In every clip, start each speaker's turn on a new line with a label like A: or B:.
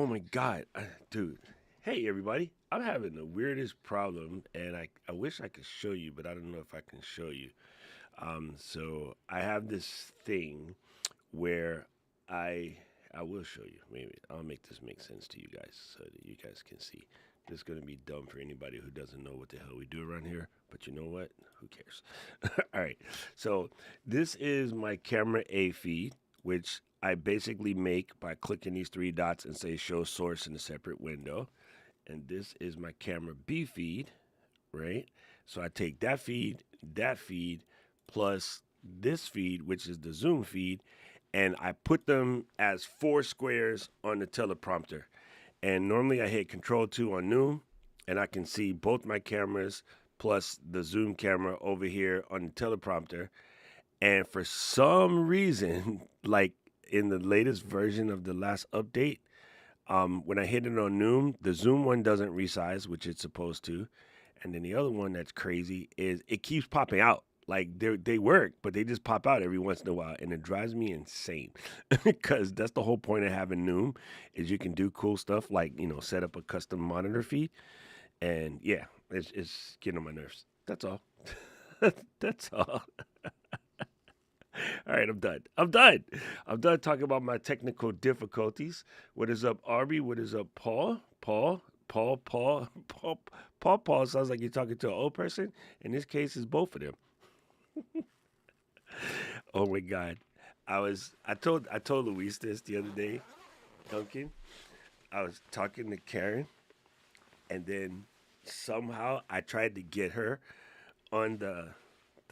A: my God, dude. Hey, everybody. I'm having the weirdest problem, and I wish I could show you, but I don't know if I can show you. So I have this thing where I I will show you. Maybe I'll make this make sense to you guys so that you guys can see. This is gonna be dumb for anybody who doesn't know what the hell we do around here, but you know what? Who cares? All right. So this is my camera A feed, which I basically make by clicking these three dots and say show source in a separate window. And this is my camera B feed, right? So I take that feed, plus this feed, which is the Zoom feed, and I put them as four squares on the teleprompter. And normally I hit Control 2 on Noom, and I can see both my cameras plus the Zoom camera over here on the teleprompter. And for some reason, like in the latest version of the last update, when I hit it on Noom, the Zoom one doesn't resize, which it's supposed to. And then the other one that's crazy is it keeps popping out. Like they work, but they just pop out every once in a while, and it drives me insane. Because that's the whole point of having Noom, is you can do cool stuff like set up a custom monitor feed, and yeah, it's getting on my nerves. That's all. That's all. All right, I'm done. I'm done. I'm done talking about my technical difficulties. What is up, Arby? What is up, Paul? Paul sounds like you're talking to an old person. In this case, it's both of them. Oh my God. I told Luis this the other day, Duncan. I was talking to Karen, and then somehow I tried to get her on the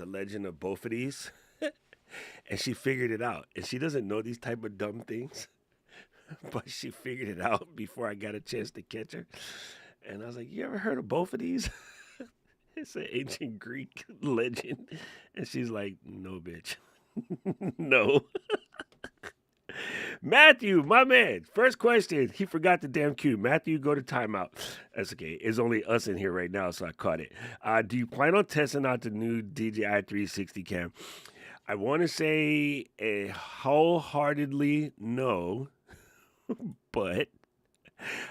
A: legend of both of these, and she figured it out. And she doesn't know these type of dumb things, but she figured it out before I got a chance to catch her. And I was like, "You ever heard of both of these?" It's an ancient Greek legend, and she's like, "No, bitch, no." Matthew, my man. First question. He forgot the damn cue. Matthew, go to timeout. That's okay. It's only us in here right now, so I caught it. Do you plan on testing out the new DJI 360 cam? I want to say a wholeheartedly no, but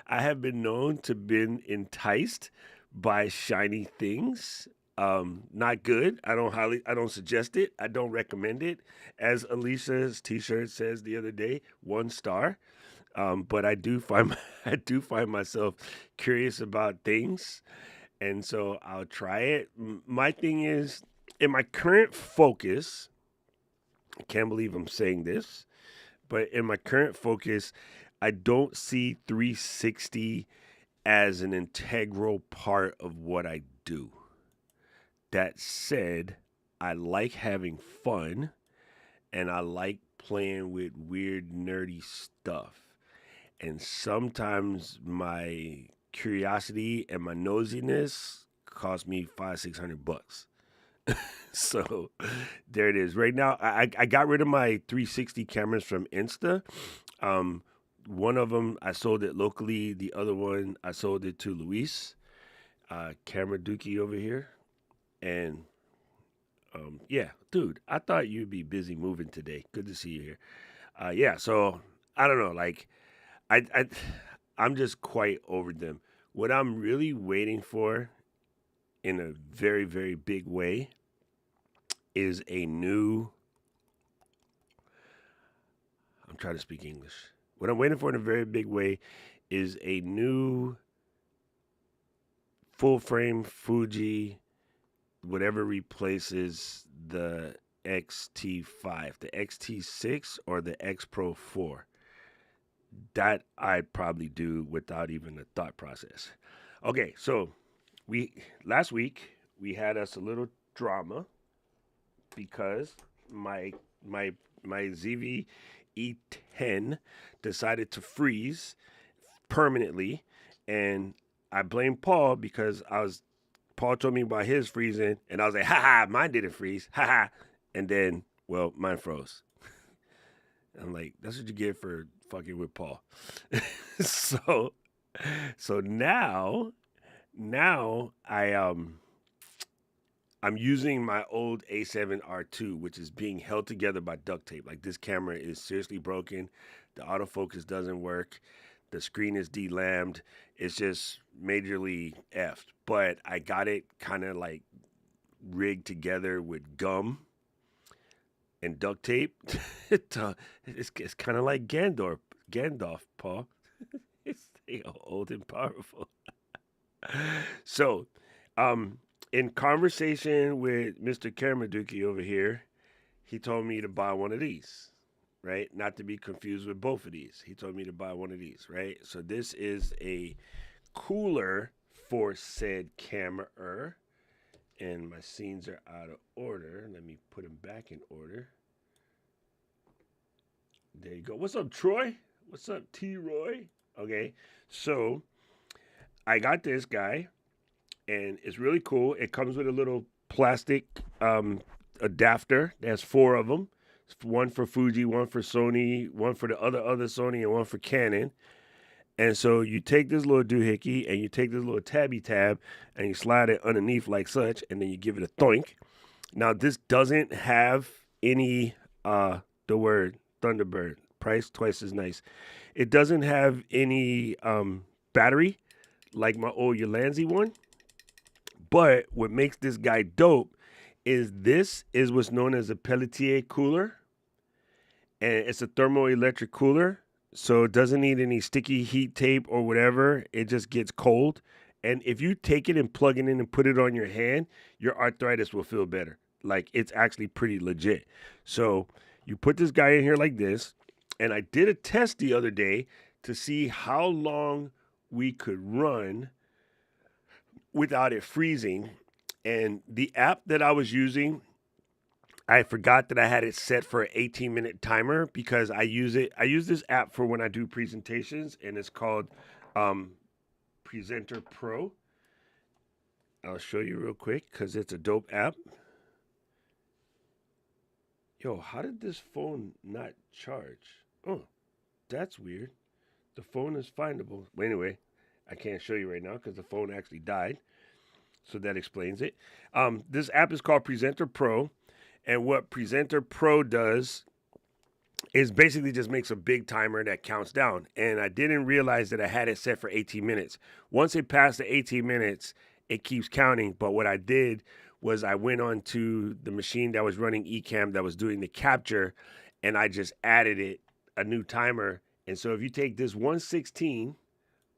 A: I have been known to been enticed by shiny things. Not good. I don't suggest it. I don't recommend it. As Alicia's T-shirt says the other day, 1 star. But I do find I do find myself curious about things, and so I'll try it. My thing is, in my current focus, I can't believe I'm saying this, but in my current focus, I don't see 360 as an integral part of what I do. That said, I like having fun, and I like playing with weird, nerdy stuff. And sometimes my curiosity and my nosiness cost me 500-600 bucks. So there it is. Right now, I got rid of my 360 cameras from Insta. Um, one of them I sold it locally. The other one I sold it to Luis, Camera Dookie over here. And yeah, dude, I thought you'd be busy moving today. Good to see you here. Yeah, so I don't know. Like I I'm just quite over them. What I'm really waiting for in a very, very big way is a new. I'm trying to speak English. What I'm waiting for in a very big way is a new full frame Fuji, whatever replaces the XT5, the XT6, or the X Pro 4. That I'd probably do without even a thought process. Okay, so we last week we had us a little drama because my my ZV E10 decided to freeze permanently, and I blame Paul because Paul told me about his freezing, and I was like, "Ha ha, mine didn't freeze, ha ha," and then well, mine froze. I'm like, "That's what you get for fucking with Paul." so so now I'm using my old A7R2, which is being held together by duct tape. Like this camera is seriously broken. The autofocus doesn't work. The screen is delambed. It's just majorly effed. But I got it kind of like rigged together with gum and duct tape. It's kind of like Gandalf, Paul. It's old and powerful. So, in conversation with Mr. Karamadouki over here, he told me to buy one of these, right? Not to be confused with both of these. He told me to buy one of these, right? So this is a cooler for said camera, and my scenes are out of order. Let me put them back in order. There you go. What's up, Troy? What's up, T-Roy? Okay, so I got this guy, and it's really cool. It comes with a little plastic adapter. There's 4 of them. One for Fuji, one for Sony, one for the other Sony, and one for Canon. And so you take this little doohickey and you take this little tabby tab and you slide it underneath like such, and then you give it a thoink. Now this doesn't have any the word Thunderbird, price twice as nice. It doesn't have any battery like my old Ulanzi one. But what makes this guy dope is this is what's known as a Pelletier cooler. And it's a thermoelectric cooler. So it doesn't need any sticky heat tape or whatever. It just gets cold. And if you take it and plug it in and put it on your hand, your arthritis will feel better. Like, it's actually pretty legit. So you put this guy in here like this. And I did a test the other day to see how long we could run without it freezing. And the app that I was using, I forgot that I had it set for an 18-minute timer because I use this app for when I do presentations, and it's called Presenter Pro. I'll show you real quick because it's a dope app. Yo, how did this phone not charge? Oh, that's weird. The phone is findable. Well, anyway, I can't show you right now because the phone actually died. So that explains it. This app is called Presenter Pro. And what Presenter Pro does is basically just makes a big timer that counts down. And I didn't realize that I had it set for 18 minutes. Once it passed the 18 minutes, it keeps counting. But what I did was I went on to the machine that was running Ecamm that was doing the capture, and I just added a new timer. And so if you take this 116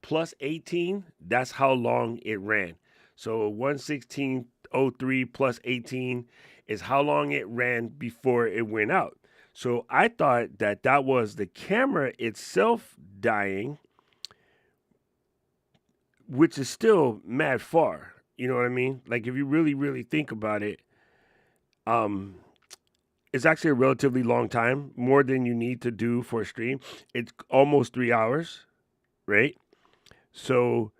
A: plus 18, that's how long it ran. So 116.03 plus 18 is how long it ran before it went out. So I thought that was the camera itself dying, which is still mad far. You know what I mean? Like, if you really, really think about it, it's actually a relatively long time, more than you need to do for a stream. It's almost 3 hours, right? So,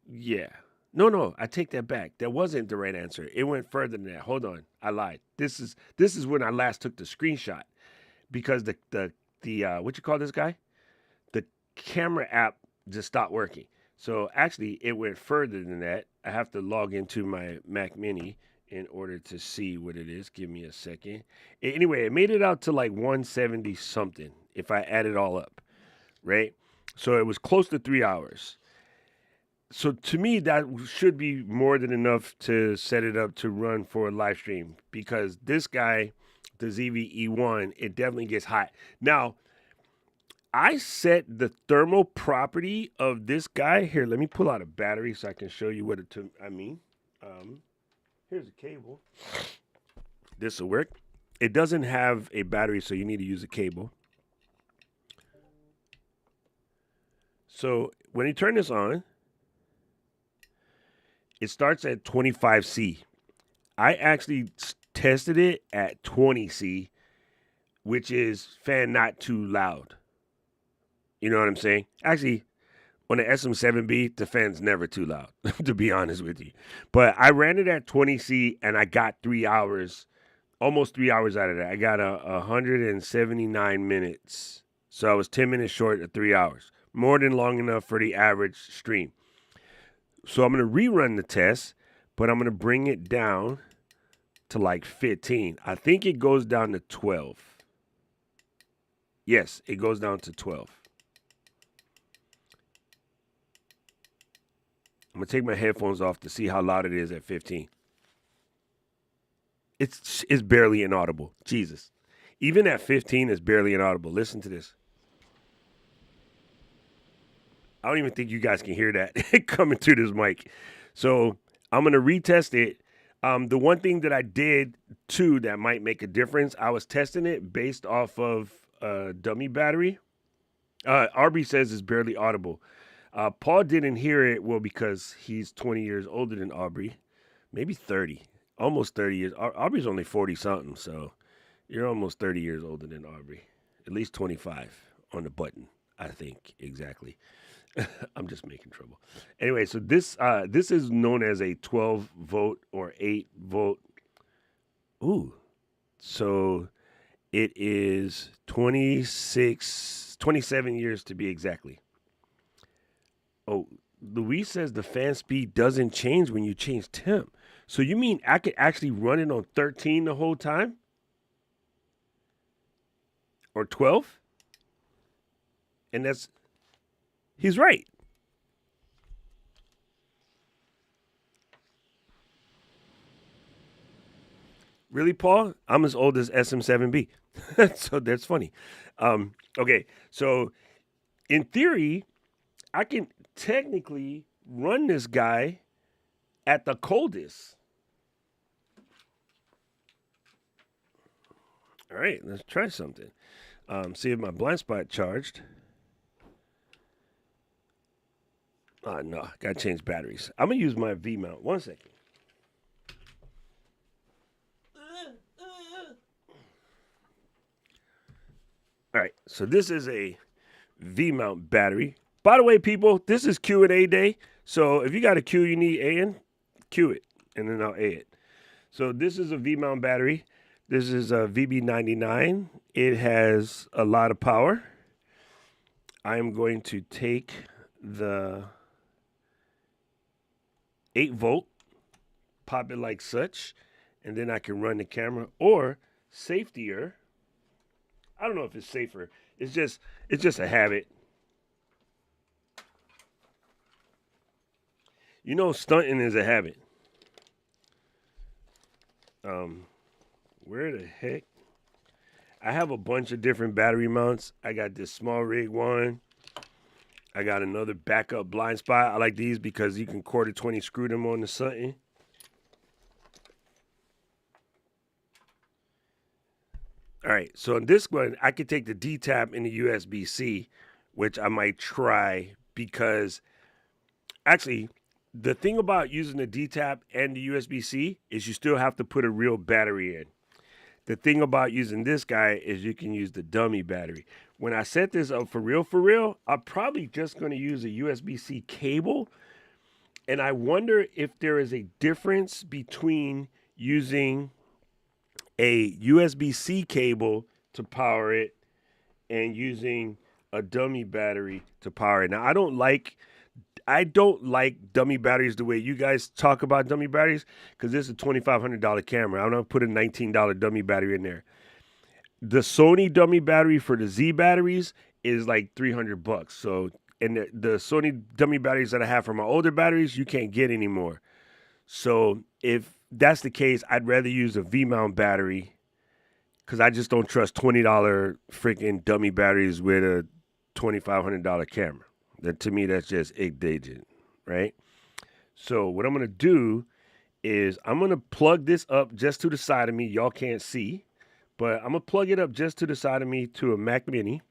A: yeah. No, I take that back. That wasn't the right answer. It went further than that. Hold on, I lied. This is when I last took the screenshot, because the what you call this guy? The camera app just stopped working. So actually, it went further than that. I have to log into my Mac Mini in order to see what it is. Give me a second. Anyway, it made it out to like 170 something if I add it all up, right? So it was close to 3 hours. So to me, that should be more than enough to set it up to run for a live stream, because this guy, the ZV-E1, it definitely gets hot. Now, I set the thermal property of this guy. Here, let me pull out a battery so I can show you what I mean. Here's a cable. This will work. It doesn't have a battery, so you need to use a cable. So when you turn this on, it starts at 25C. I actually tested it at 20C, which is fan not too loud. You know what I'm saying? Actually, on the SM7B, the fan's never too loud, to be honest with you. But I ran it at 20C, and I got 3 hours, almost 3 hours out of that. I got 179 minutes. So I was 10 minutes short of 3 hours. More than long enough for the average stream. So I'm going to rerun the test, but I'm going to bring it down to like 15. I think it goes down to 12. Yes, it goes down to 12. I'm gonna take my headphones off to see how loud it is at 15. It's barely inaudible. Jesus. Even at 15, it's barely inaudible. Listen to this. I don't even think you guys can hear that coming through this mic. So I'm gonna retest it. The one thing that I did too that might make a difference, I was testing it based off of a dummy battery. Arby says it's barely audible. Paul didn't hear it, well, because he's 20 years older than Aubrey, maybe 30, almost 30 years. Aubrey's only 40 something, so you're almost 30 years older than Aubrey, at least 25 on the button, I think, exactly. I'm just making trouble. Anyway, so this is known as a 12 volt or 8 volt. Ooh, so it is 27 years to be exactly. Oh, Luis says the fan speed doesn't change when you change temp. So you mean I could actually run it on 13 the whole time? Or 12? And he's right. Really, Paul? I'm as old as SM7B. So that's funny. Okay, so in theory, I can technically run this guy at the coldest. All right, let's try something. See if my blind spot charged. No, gotta change batteries. I'm gonna use my V mount. 1 second. All right, so this is a V mount battery. By the way, people, this is Q&A day. So if you got a Q you need A in, Q it, and then I'll A it. So this is a V mount battery. This is a VB99. It has a lot of power. I am going to take the 8 volt, pop it like such, and then I can run the camera. Or safetier, I don't know if it's safer. It's just a habit. You know, stunting is a habit. Where the heck? I have a bunch of different battery mounts. I got this small rig one. I got another backup blind spot. I like these because you can quarter 20 screw them on the something. All right, so in this one, I could take the D-tap and the USB-C, which I might try because actually, the thing about using the D-tap and the USB-C is you still have to put a real battery in. The thing about using this guy is you can use the dummy battery. When I set this up for real, I'm probably just going to use a USB-C cable. And I wonder if there is a difference between using a USB-C cable to power it and using a dummy battery to power it. Now, I don't like dummy batteries the way you guys talk about dummy batteries because this is a $2,500 camera. I'm not put a $19 dummy battery in there. The Sony dummy battery for the Z batteries is like $300. So, and the Sony dummy batteries that I have for my older batteries, you can't get anymore. So, if that's the case, I'd rather use a V mount battery because I just don't trust $20 freaking dummy batteries with a $2,500 camera. That to me, that's just ignorant, right? So what I'm gonna do is I'm gonna plug this up just to the side of me. Y'all can't see, but I'm gonna plug it up just to the side of me to a Mac Mini,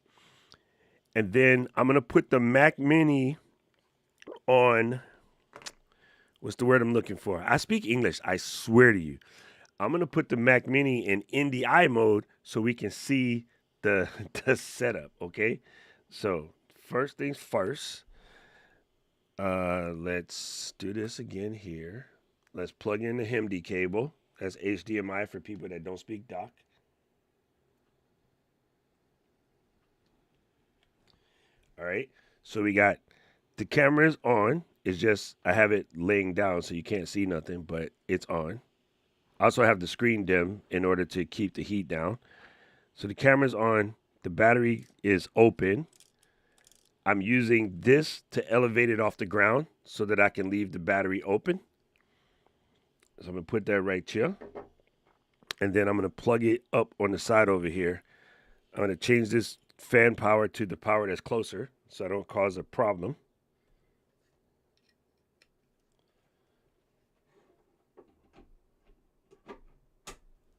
A: and then I'm gonna put the Mac Mini on. What's the word I'm looking for? I speak English. I swear to you. I'm gonna put the Mac Mini in NDI mode so we can see the the setup. Okay, so. First things first, let's do this again here. Let's plug in the HIMD cable. That's HDMI for people that don't speak doc. All right, so we got the camera is on. It's just I have it laying down so you can't see nothing, but it's on. I also have the screen dim in order to keep the heat down. So the camera's on. The battery is open. I'm using this to elevate it off the ground so that I can leave the battery open. So I'm going to put that right here. And then I'm going to plug it up on the side over here. I'm going to change this fan power to the power that's closer so I don't cause a problem.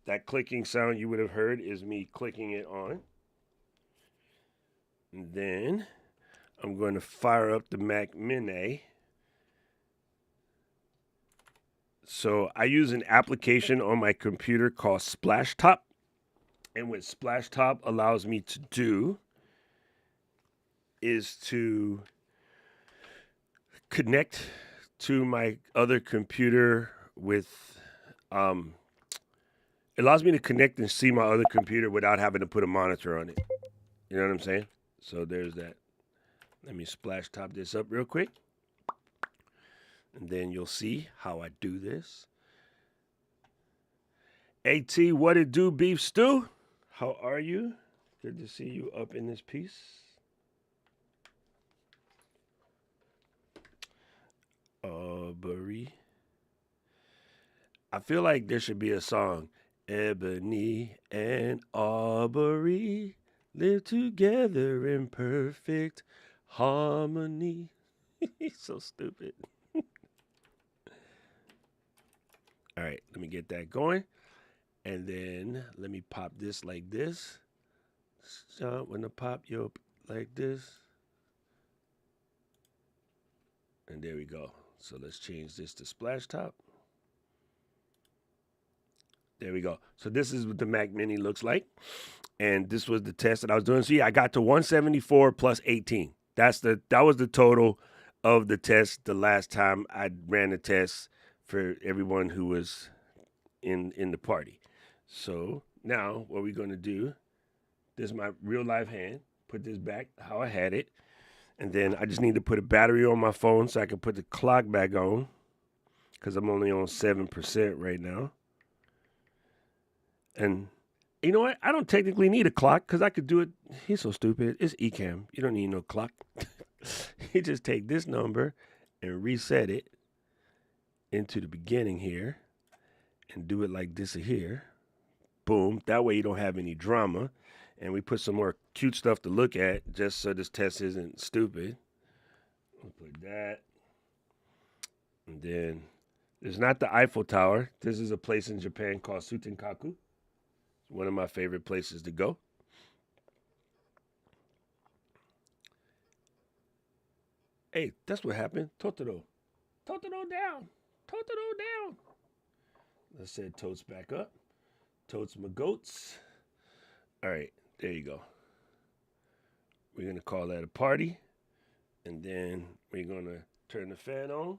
A: That clicking sound you would have heard is me clicking it on. And then I'm going to fire up the Mac Mini. So I use an application on my computer called Splashtop. And what Splashtop allows me to do is to connect to my other computer with, it allows me to connect and see my other computer without having to put a monitor on it. You know what I'm saying? So there's that. Let me Splashtop this up real quick. And then you'll see how I do this. AT, what it do, beef stew? How are you? Good to see you up in this piece. Aubrey. I feel like there should be a song. Ebony and Aubrey live together in perfect harmony. He's so stupid. All right, let me get that going. And then let me pop this like this. Stop when I pop you up like this. And there we go. So let's change this to Splashtop. There we go. So this is what the Mac Mini looks like. And this was the test that I was doing. So yeah, I got to 174 plus 18. That was the total of the test the last time I ran the test for everyone who was in the party. So now what we're going to do, this is my real live hand. Put this back how I had it. And then I just need to put a battery on my phone so I can put the clock back on because I'm only on 7% right now. And you know what? I don't technically need a clock because I could do it. He's so stupid. It's Ecamm. You don't need no clock. You just take this number and reset it into the beginning here and do it like this here. Boom. That way you don't have any drama. And we put some more cute stuff to look at just so this test isn't stupid. We'll put that. And then there's not the Eiffel Tower. This is a place in Japan called Sutenkaku. It's one of my favorite places to go. Hey, that's what happened. Totoro. Totoro down. Totoro down. Let's set Totes back up. Totes my goats. All right, there you go. We're going to call that a party. And then we're going to turn the fan on.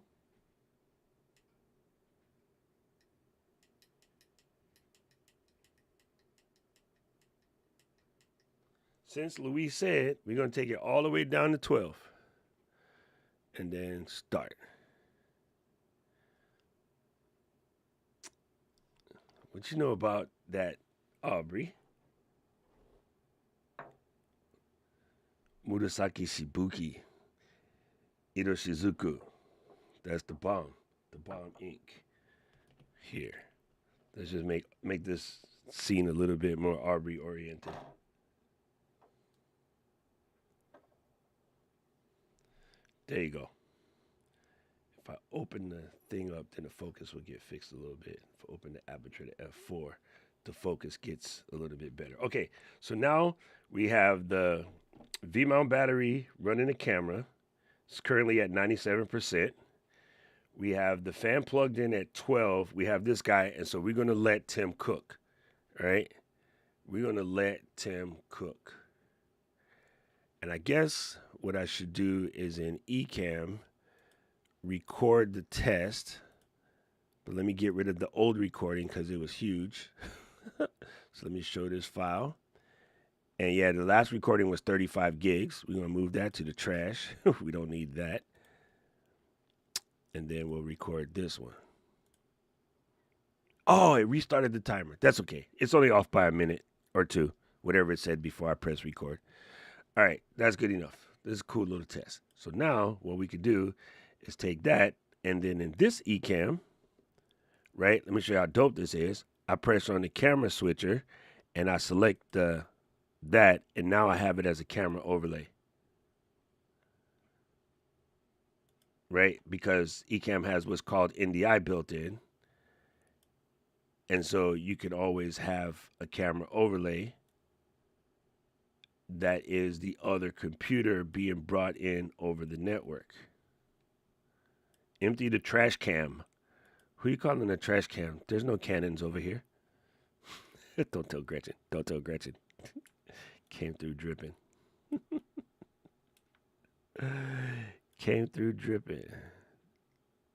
A: Since Luis said, we're going to take it all the way down to 12. And then start. What you know about that, Aubrey? Murasaki Shibuki. Iroshizuku. That's the bomb. The bomb ink. Here. Let's just make this scene a little bit more Aubrey oriented. There you go. If I open the thing up, then the focus will get fixed a little bit. If I open the aperture to F4, the focus gets a little bit better. Okay, so now we have the V-mount battery running the camera. It's currently at 97%. We have the fan plugged in at 12. We have this guy, and so we're going to let Tim cook, all right? We're going to let Tim cook. And I guess what I should do is in Ecamm, record the test. But let me get rid of the old recording because it was huge. So let me show this file. And yeah, the last recording was 35 gigs. We're going to move that to the trash. We don't need that. And then we'll record this one. Oh, it restarted the timer. That's okay. It's only off by a minute or two. whatever it said before I press record. All right, that's good enough. This is a cool little test. So now what we could do is take that, and then in this Ecamm, right? Let me show you how dope this is. I press on the camera switcher, and I select that, and now I have it as a camera overlay, right? Because Ecamm has what's called NDI built in, and so you can always have a camera overlay that is the other computer being brought in over the network. Empty the trash cam. Who you calling a trash cam? There's no cannons over here. Don't tell Gretchen. Don't tell Gretchen. Came through dripping. Came through dripping.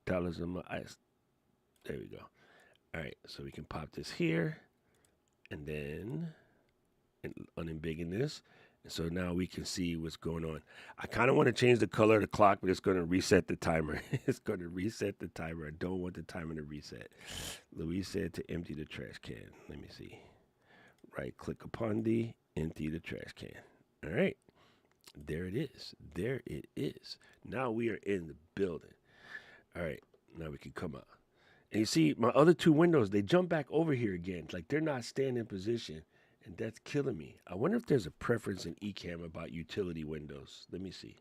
A: Dollars on my ice. There we go. All right, so we can pop this here, and then unembiggen this. And so now we can see what's going on. I kind of want to change the color of the clock, but it's going to reset the timer. It's going to reset the timer. I don't want the timer to reset. Luis said to empty the trash can. Let me see. Right click upon the empty the trash can. All right. There it is. There it is. Now we are in the building. All right. Now we can come out. And you see my other two windows, they jump back over here again. Like they're not staying in position. And that's killing me. I wonder if there's a preference in Ecamm about utility windows. Let me see.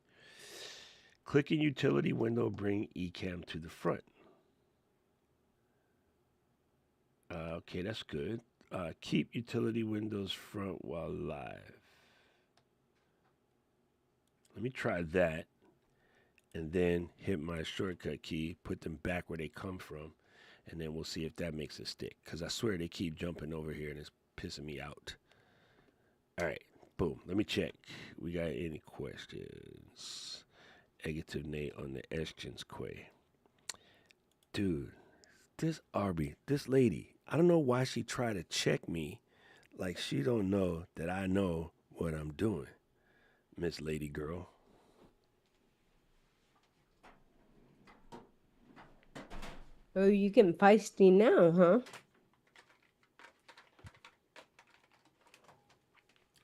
A: Click in utility window, bring Ecamm to the front. Okay, that's good. Keep utility windows front while live. Let me try that. And then hit my shortcut key, put them back where they come from. And then we'll see if that makes it stick. Because I swear they keep jumping over here and it's pissing me out. All right, boom. Let me check. We got any questions? Negative Nate on the Eschens Quay. Dude, this Arby, this lady, I don't know why she tried to check me like she don't know that I know what I'm doing. Miss Lady Girl.
B: Oh, you getting feisty now, huh?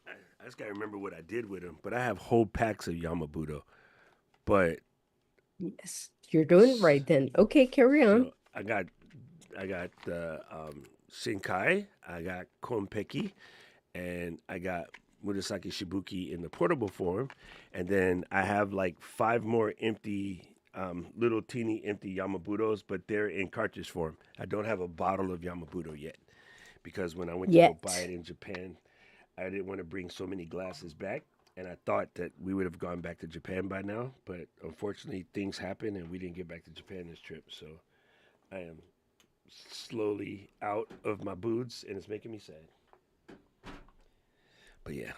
A: I just gotta remember what I did with him. But I have whole packs of Yamabudo. But
B: Yes, you're doing it right then. Okay, carry on.
A: so I got Shinkai, I got Konpeki, and I got Murasaki Shibuki in the portable form, and then I have like 5 more empty, little teeny empty Yamabudos, but they're in cartridge form. I don't have a bottle of Yamabudo yet, because when I went to go buy it in Japan, I didn't want to bring so many glasses back, and I thought that we would have gone back to Japan by now, but unfortunately things happened and we didn't get back to Japan this trip, so I am slowly out of my boots, and it's making me sad. But yeah.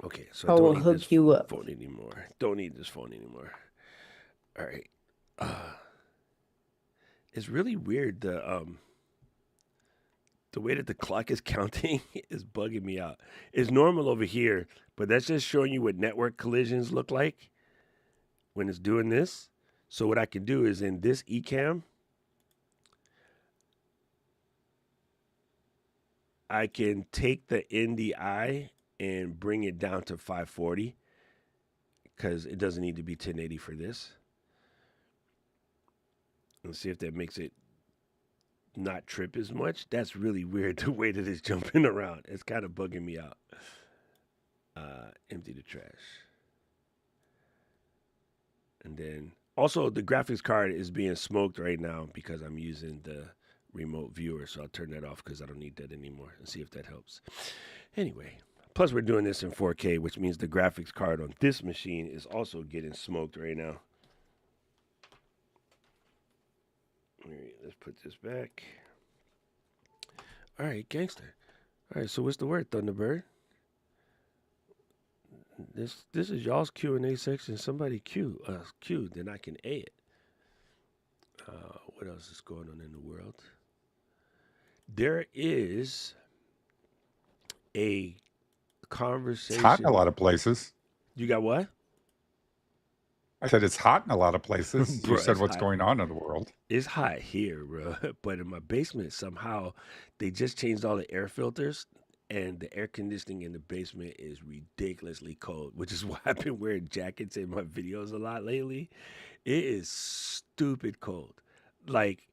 A: Okay, so I
B: I will
A: don't need
B: hook
A: this
B: you up.
A: phone anymore. Don't need this phone anymore. All right. It's really weird. The way that the clock is counting is bugging me out. It's normal over here, but that's just showing you what network collisions look like when it's doing this. So what I can do is in this Ecamm, I can take the NDI and bring it down to 540 because it doesn't need to be 1080 for this. Let's see if that makes it not trip as much. That's really weird, the way that it's jumping around. It's kind of bugging me out. Empty the trash. And then also the graphics card is being smoked right now because I'm using the remote viewer, so I'll turn that off because I don't need that anymore, and see if that helps. Anyway, plus we're doing this in 4K, which means the graphics card on this machine is also getting smoked right now. All right, let's put this back. All right, gangster. All right, so what's the word, Thunderbird? This is y'all's Q&A section. Somebody Q, then I can A it. What else is going on in the world? There is a conversation.
C: It's hot in a lot of places.
A: You got what?
C: I said it's hot in a lot of places.
A: Bro,
C: You said
A: it's
C: what's
A: hot.
C: going on in the world.
A: It's hot here, bro. But in my basement, somehow they just changed all the air filters, and the air conditioning in the basement is ridiculously cold, which is why I've been wearing jackets in my videos a lot lately. It is stupid cold. Like,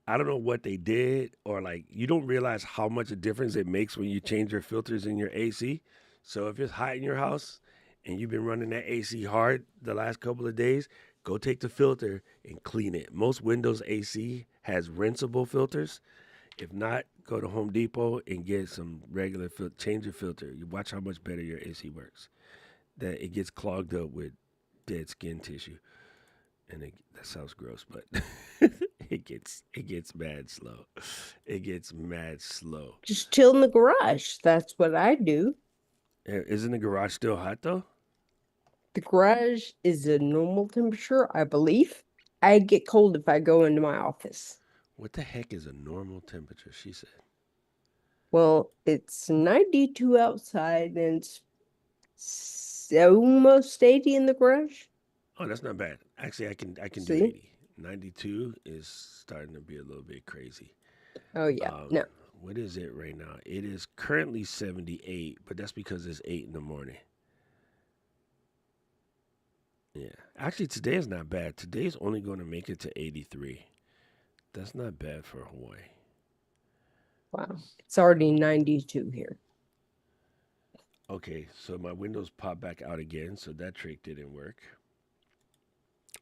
A: I don't know what they did, or like, you don't realize how much a difference it makes when you change your filters in your AC. So if it's hot in your house and you've been running that AC hard the last couple of days, go take the filter and clean it. Most Windows AC has rinsable filters. If not, go to Home Depot and get some regular filter. Change your filter. You watch how much better your AC works. That it gets clogged up with dead skin tissue, and that sounds gross, but it gets mad slow. It gets mad slow.
B: Just chill in the garage. That's what I do.
A: Isn't the garage still hot though?
B: The garage is a normal temperature, I believe. I get cold if I go into my office.
A: What the heck is a normal temperature? She said.
B: Well, it's 92 outside and it's almost 80 in the garage.
A: Oh, that's not bad. Actually, I can do
B: See?
A: 80. 92 is starting to be a little bit crazy.
B: Oh, yeah. No.
A: What is it right now? It is currently 78, but that's because it's 8 in the morning. Yeah. Actually, today is not bad. Today's only going to make it to 83. That's not bad for Hawaii.
B: Wow. It's already 92 here.
A: Okay, so my windows popped back out again, so that trick didn't work.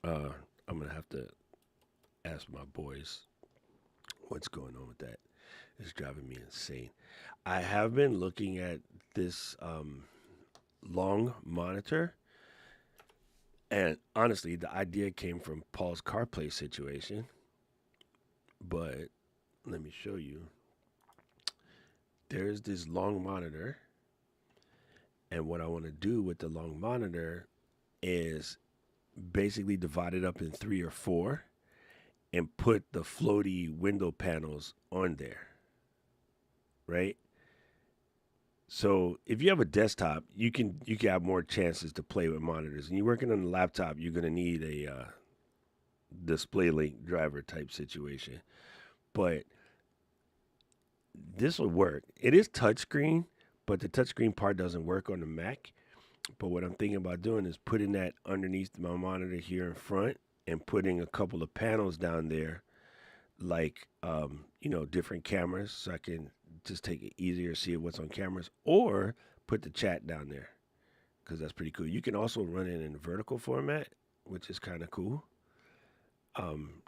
A: I'm going to have to ask my boys what's going on with that. It's driving me insane. I have been looking at this long monitor, and honestly, the idea came from Paul's CarPlay situation. But let me show you. There's this long monitor, and what I want to do with the long monitor is basically divide it up in 3 or 4 and put the floaty window panels on there, right? So if you have a desktop, you can have more chances to play with monitors. And you're working on a laptop, you're gonna need a display link driver type situation. But this will work. It is touchscreen, but the touchscreen part doesn't work on the Mac. But what I'm thinking about doing is putting that underneath my monitor here in front and putting a couple of panels down there, like different cameras, so I can just take it easier to see what's on cameras, or put the chat down there because that's pretty cool. You can also run it in vertical format, which is kind of cool.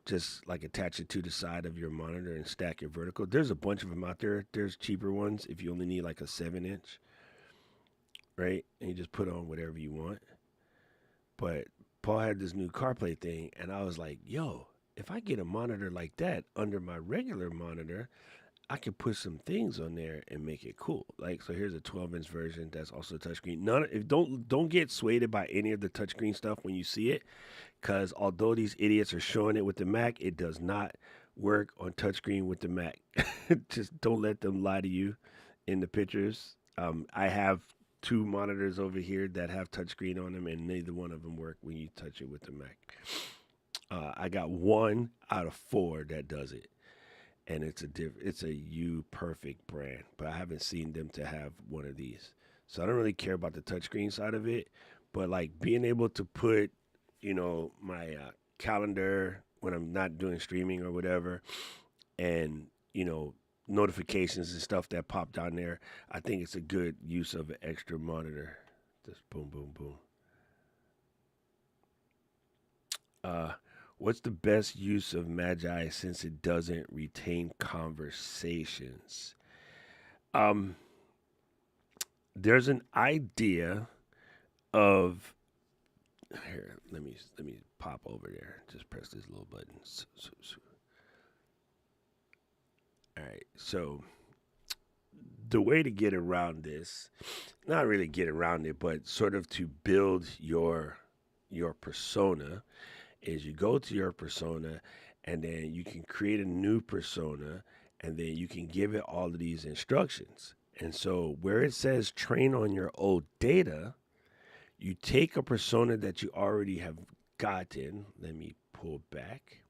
A: Just like attach it to the side of your monitor and stack it vertical. There's a bunch of them out there. There's cheaper ones if you only need like a 7-inch, right? And you just put on whatever you want. But Paul had this new CarPlay thing, and I was like, yo, if I get a monitor like that under my regular monitor, I could put some things on there and make it cool. Like, so here's a 12-inch version that's also touchscreen. Don't get swayed by any of the touchscreen stuff when you see it, because although these idiots are showing it with the Mac, it does not work on touchscreen with the Mac. Just don't let them lie to you in the pictures. I have 2 monitors over here that have touchscreen on them, and neither one of them work when you touch it with the Mac. I got 1 out of 4 that does it, and it's a U Perfect brand, but I haven't seen them to have one of these. So I don't really care about the touchscreen side of it, but like being able to put, my calendar when I'm not doing streaming or whatever, and notifications and stuff that pop down there, I think it's a good use of an extra monitor. Just boom, boom, boom. What's the best use of Magi since it doesn't retain conversations? There's an idea of here. Let me pop over there. Just press this little button. All right. So the way to get around this, not really get around it, but sort of to build your persona, is you go to your persona and then you can create a new persona and then you can give it all of these instructions. And so where it says train on your old data, you take a persona that you already have gotten. Let me pull back.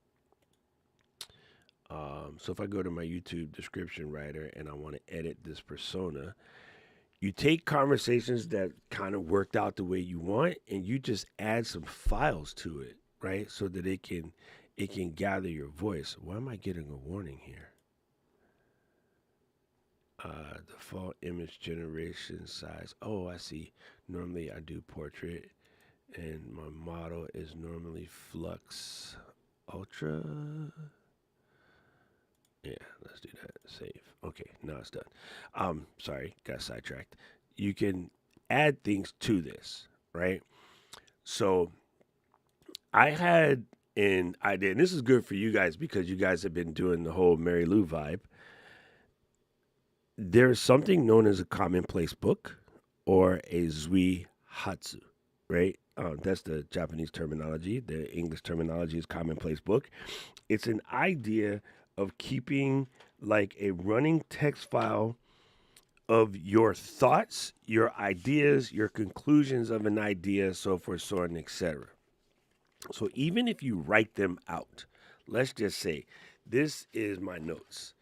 A: So if I go to my YouTube description writer and I want to edit this persona, you take conversations that kind of worked out the way you want and you just add some files to it, right? So that it can gather your voice. Why am I getting a warning here? Default image generation size. Oh, I see. Normally I do portrait and my model is normally Flux Ultra. Yeah, let's do that. Save. Okay, now it's done. Sorry, got sidetracked. You can add things to this, right? So I had an idea, and this is good for you guys because you guys have been doing the whole Mary Lou vibe. There's something known as a commonplace book or a zui hatsu, right? That's the Japanese terminology. The English terminology is commonplace book. It's an idea of keeping like a running text file of your thoughts, your ideas, your conclusions of an idea, so forth, so on, etc. So even if you write them out, let's just say this is my notes,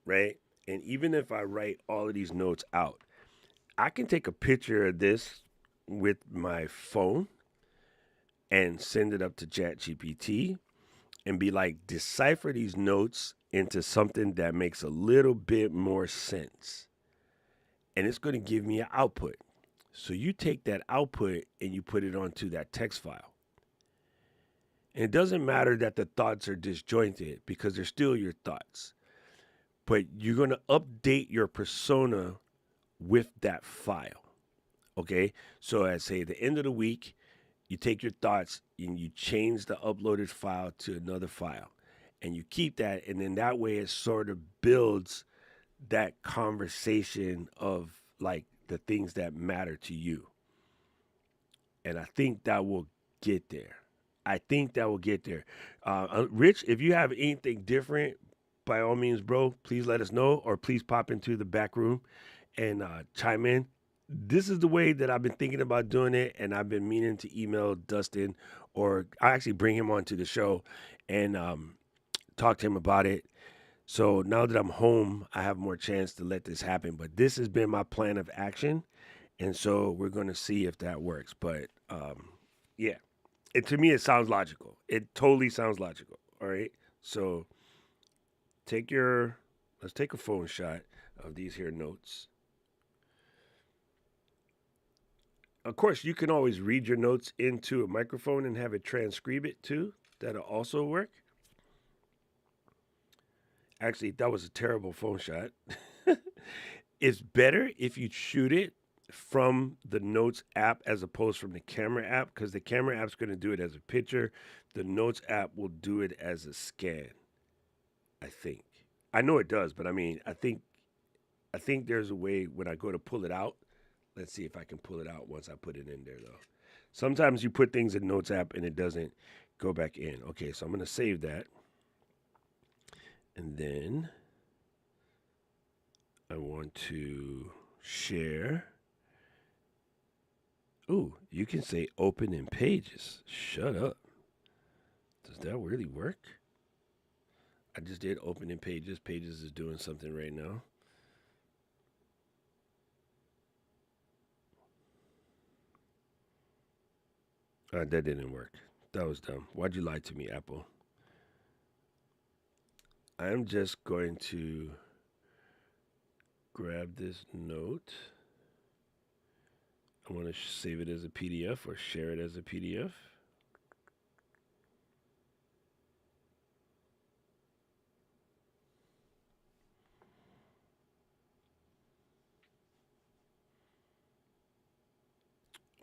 A: right? And even if I write all of these notes out, I can take a picture of this with my phone and send it up to ChatGPT and be like, decipher these notes into something that makes a little bit more sense. And it's going to give me an output. So you take that output and you put it onto that text file. And it doesn't matter that the thoughts are disjointed because they're still your thoughts. But you're going to update your persona with that file. Okay? So at say the end of the week, you take your thoughts and you change the uploaded file to another file. And you keep that, and then that way it sort of builds that conversation of like the things that matter to you. And I think that will get there. Rich, if you have anything different, by all means, bro, please let us know, or please pop into the back room and chime in. This is the way that I've been thinking about doing it, and I've been meaning to email Dustin, or I actually bring him onto the show and talk to him about it. So now that I'm home, I have more chance to let this happen. But this has been my plan of action, and so we're going to see if that works. But yeah, to me, it sounds logical. It totally sounds logical. All right. So let's take a phone shot of these here notes. Of course, you can always read your notes into a microphone and have it transcribe it too. That'll also work. Actually, that was a terrible phone shot. It's better if you shoot it from the Notes app as opposed from the camera app, because the camera app's going to do it as a picture. The Notes app will do it as a scan. I think. I know it does, but I mean, I think there's a way when I go to pull it out. Let's see if I can pull it out once I put it in there, though. Sometimes you put things in Notes app and it doesn't go back in. Okay, so I'm going to save that. And then I want to share. Ooh, you can say open in Pages. Shut up. Does that really work? I just did open in Pages. Pages is doing something right now. That didn't work. That was dumb. Why'd you lie to me, Apple? I'm just going to grab this note. I want to save it as a PDF or share it as a PDF.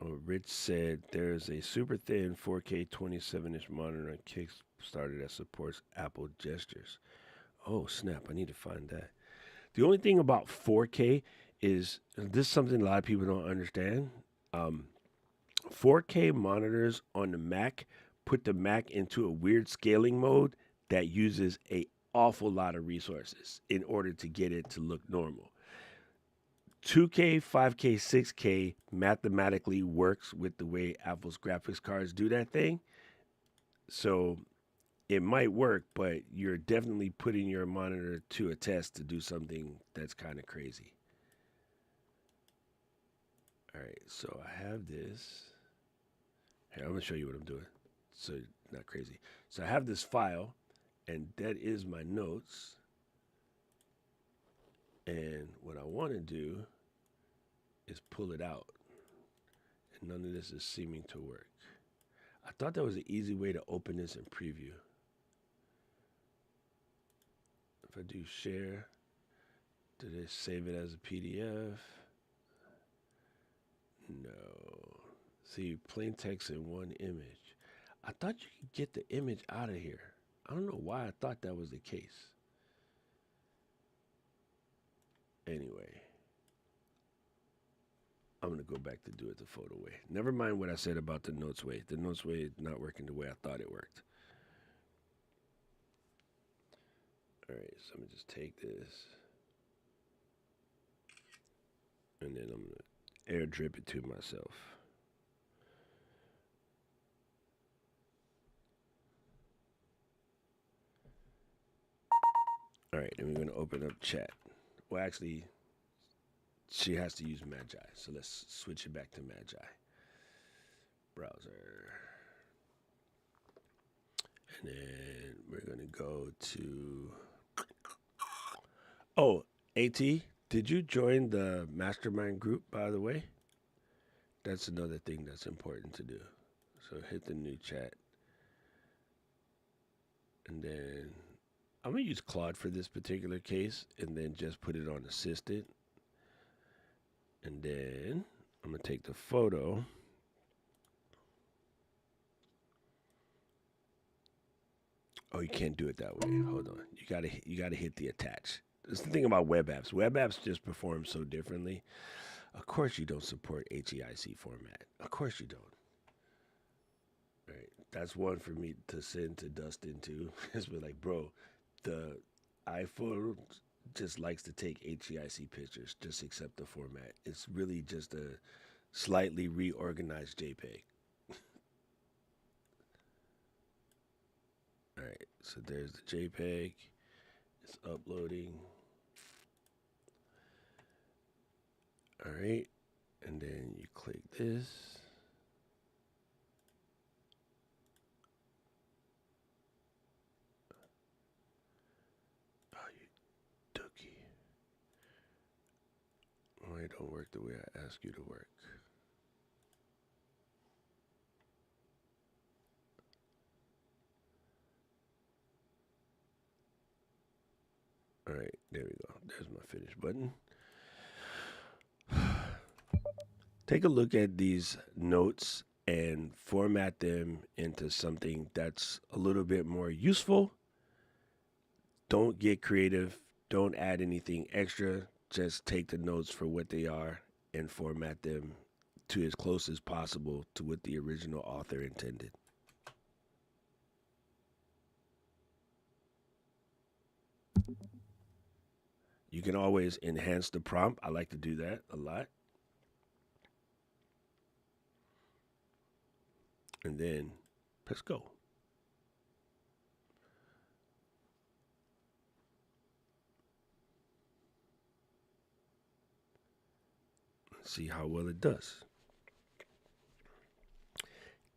A: Oh, Rich said there's a super thin 4K 27-inch monitor on Kickstarter that supports Apple gestures. Oh, snap. I need to find that. The only thing about 4K is this is something a lot of people don't understand. 4K monitors on the Mac put the Mac into a weird scaling mode that uses a awful lot of resources in order to get it to look normal. 2K, 5K, 6K mathematically works with the way Apple's graphics cards do that thing. So it might work, but you're definitely putting your monitor to a test to do something that's kind of crazy. All right, so I have this. Here, I'm gonna show you what I'm doing, so not crazy. So I have this file, and that is my notes. And what I want to do is pull it out, and none of this is seeming to work. I thought that was an easy way to open this in preview. If I do share, did it save it as a PDF? No. See, plain text in one image. I thought you could get the image out of here. I don't know why I thought that was the case. Anyway, I'm going to go back to do it the photo way. Never mind what I said about the notes way. The notes way is not working the way I thought it worked. All right, so I'm going to just take this. And then I'm going to airdrip it to myself. All right, then we're going to open up chat. Well, actually, she has to use Magi, so let's switch it back to Magi. Browser. And then we're going to go to... Oh, AT, did you join the mastermind group, by the way? That's another thing that's important to do. So hit the new chat. And then I'm going to use Claude for this particular case and then just put it on assistant. And then I'm going to take the photo. Oh, you can't do it that way. Hold on. You gotta hit the attach. That's the thing about web apps. Web apps just perform so differently. Of course you don't support HEIC format. Of course you don't. Right. That's one for me to send to Dustin too. It's be like, bro, the iPhone just likes to take HEIC pictures. Just accept the format. It's really just a slightly reorganized JPEG. All right, so there's the JPEG. It's uploading. All right, and then you click this. Oh, you dookie. Why it don't work the way I ask you to work? All right, there we go. There's my finish button. Take a look at these notes and format them into something that's a little bit more useful. Don't get creative. Don't add anything extra. Just take the notes for what they are and format them to as close as possible to what the original author intended. You can always enhance the prompt. I like to do that a lot. And then let's go. Let's see how well it does.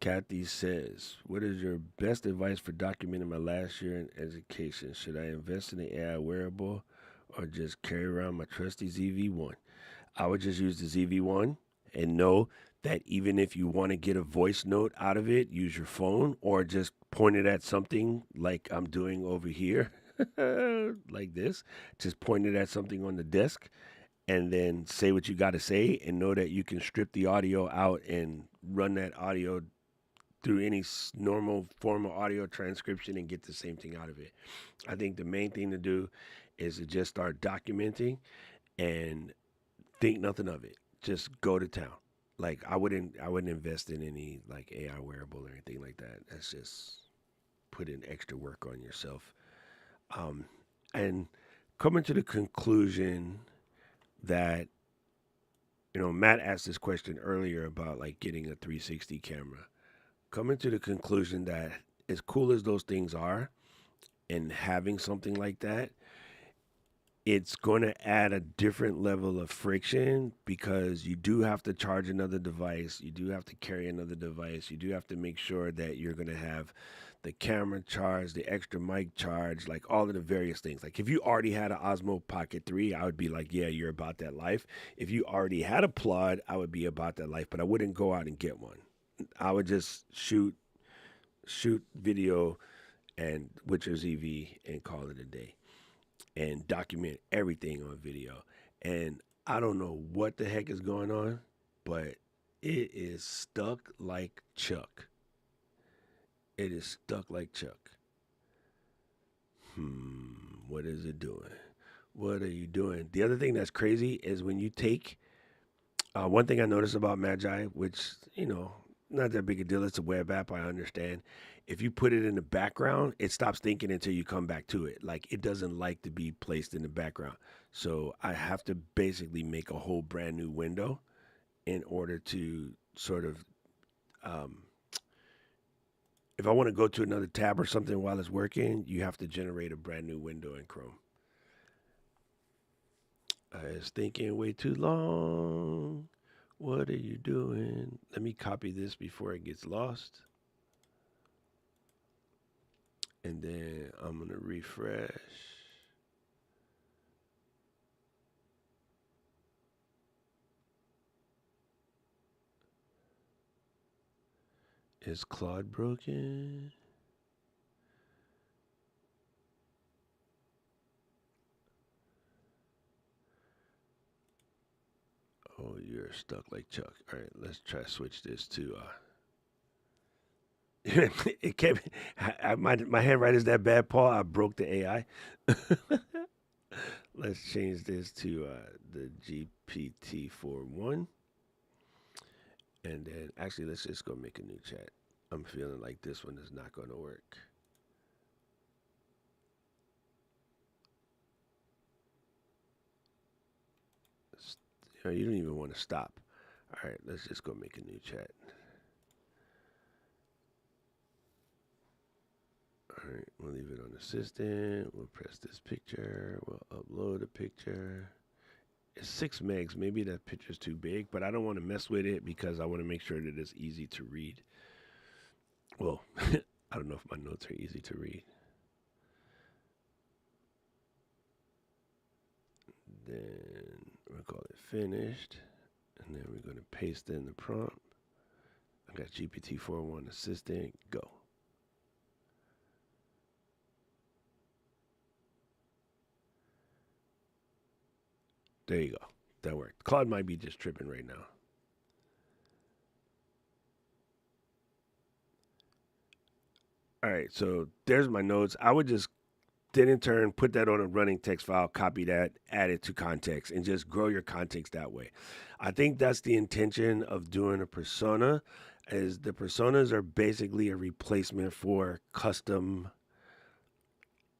A: Kathy says, what is your best advice for documenting my last year in education? Should I invest in an AI wearable or just carry around my trusty ZV-1? I would just use the ZV-1 and know that even if you want to get a voice note out of it, use your phone or just point it at something like I'm doing over here, like this. Just point it at something on the desk and then say what you got to say and know that you can strip the audio out and run that audio through any normal form of audio transcription and get the same thing out of it. I think the main thing to do is to just start documenting and think nothing of it. Just go to town. Like I wouldn't invest in any like AI wearable or anything like that. That's just putting extra work on yourself. And coming to the conclusion that, you know, Matt asked this question earlier about like getting a 360 camera. Coming to the conclusion that as cool as those things are, and having something like that, it's going to add a different level of friction because you do have to charge another device. You do have to carry another device. You do have to make sure that you're going to have the camera charged, the extra mic charged, like all of the various things. Like if you already had an Osmo Pocket 3, I would be like, yeah, you're about that life. If you already had a Plod, I would be about that life, but I wouldn't go out and get one. I would just shoot video and Witcher ZV and call it a day and document everything on video. And I don't know what the heck is going on, but it is stuck like Chuck. It is stuck like Chuck. What is it doing? What are you doing? The other thing that's crazy is when you take one thing I noticed about Magi, which, not that big a deal. It's a web app, I understand. If you put it in the background, it stops thinking until you come back to it. Like it doesn't like to be placed in the background. So I have to basically make a whole brand new window in order to sort of, if I want to go to another tab or something while it's working, you have to generate a brand new window in Chrome. It's thinking way too long. What are you doing? Let me copy this before it gets lost. And then I'm going to refresh. Is Claude broken? Oh, you're stuck like Chuck. All right, let's try to switch this to it kept my handwriting's that bad, Paul. I broke the AI. Let's change this to the GPT-4.1. And then actually let's just go make a new chat. I'm feeling like this one is not going to work. You don't even want to stop. All right, let's just go make a new chat. All right, we'll leave it on assistant. We'll press this picture. We'll upload a picture. It's 6 megs. Maybe that picture's too big, but I don't want to mess with it because I want to make sure that it's easy to read. Well, I don't know if my notes are easy to read. Then we'll call it finished. And then we're going to paste in the prompt. I got GPT-4.1 assistant. Go. There you go. That worked. Claude might be just tripping right now. All right, so there's my notes. I would just then in turn put that on a running text file, copy that, add it to context, and just grow your context that way. I think that's the intention of doing a persona, is the personas are basically a replacement for custom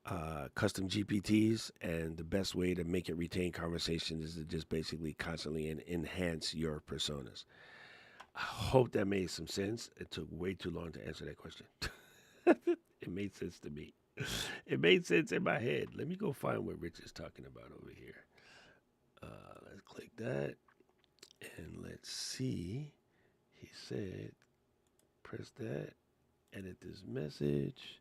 A: GPTs, and the best way to make it retain conversation is to just basically constantly enhance your personas. I hope that made some sense. It took way too long to answer that question. It made sense to me. It made sense in my head. Let me go find what Rich is talking about over here. Let's click that. And let's see. He said, press that. Edit this message.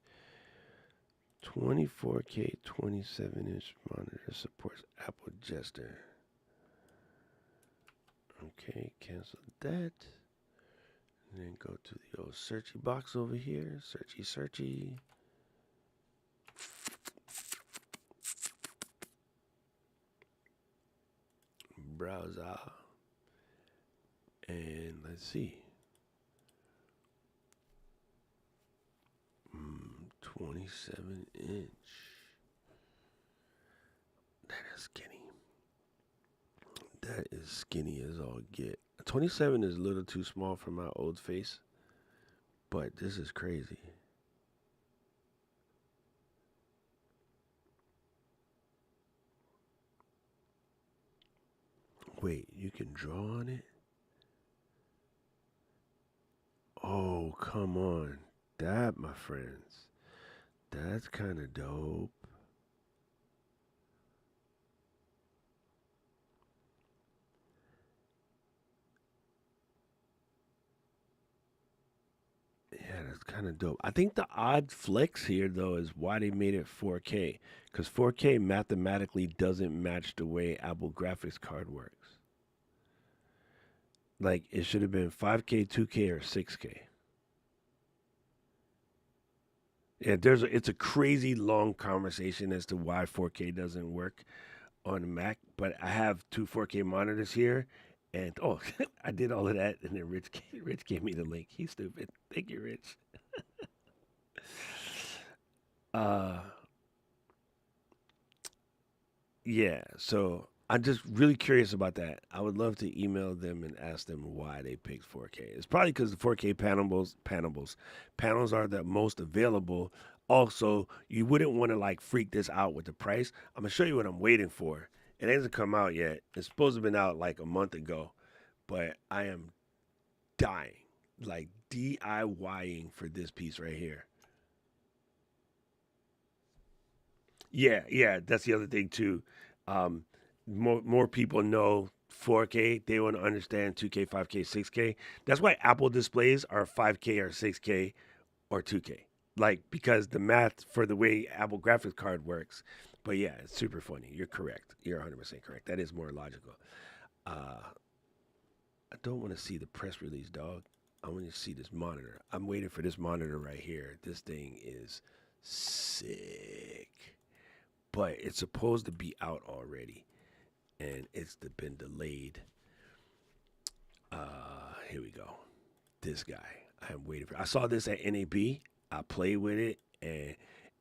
A: 24K 27-inch monitor supports Apple Gesture. Okay, cancel that. And then go to the old searchy box over here. Searchy. Browser. And let's see. 27 inch. That is skinny. That is skinny as all get. 27 is a little too small for my old face, but this is crazy. Wait, you can draw on it? Oh, come on. that, my friends. That's kind of dope. Yeah, that's kind of dope. I think the odd flex here, though, is why they made it 4K. Because 4K mathematically doesn't match the way Apple graphics card works. Like, it should have been 5K, 2K, or 6K. Yeah, it's a crazy long conversation as to why 4K doesn't work on the Mac, but I have two 4K monitors here, and oh, I did all of that, and then Rich gave me the link. He's stupid. Thank you, Rich. Uh, yeah. So I'm just really curious about that. I would love to email them and ask them why they picked 4K. It's probably because the 4K panels are the most available. Also, you wouldn't want to like freak this out with the price. I'm gonna show you what I'm waiting for. It hasn't come out yet. It's supposed to have been out like a month ago, but I am dying, like DIYing for this piece right here. Yeah, yeah, that's the other thing too. Um, more people know 4K. They want to understand 2K, 5K, 6K. That's why Apple displays are 5K or 6K or 2K. Like because the math for the way Apple graphics card works. But yeah, it's super funny. You're correct. You're 100% correct. That is more logical. Uh, I don't want to see the press release, dog. I want to see this monitor. I'm waiting for this monitor right here. This thing is sick, but it's supposed to be out already, and been delayed. Here we go. This guy. I'm waiting for. I saw this at NAB. I played with it, and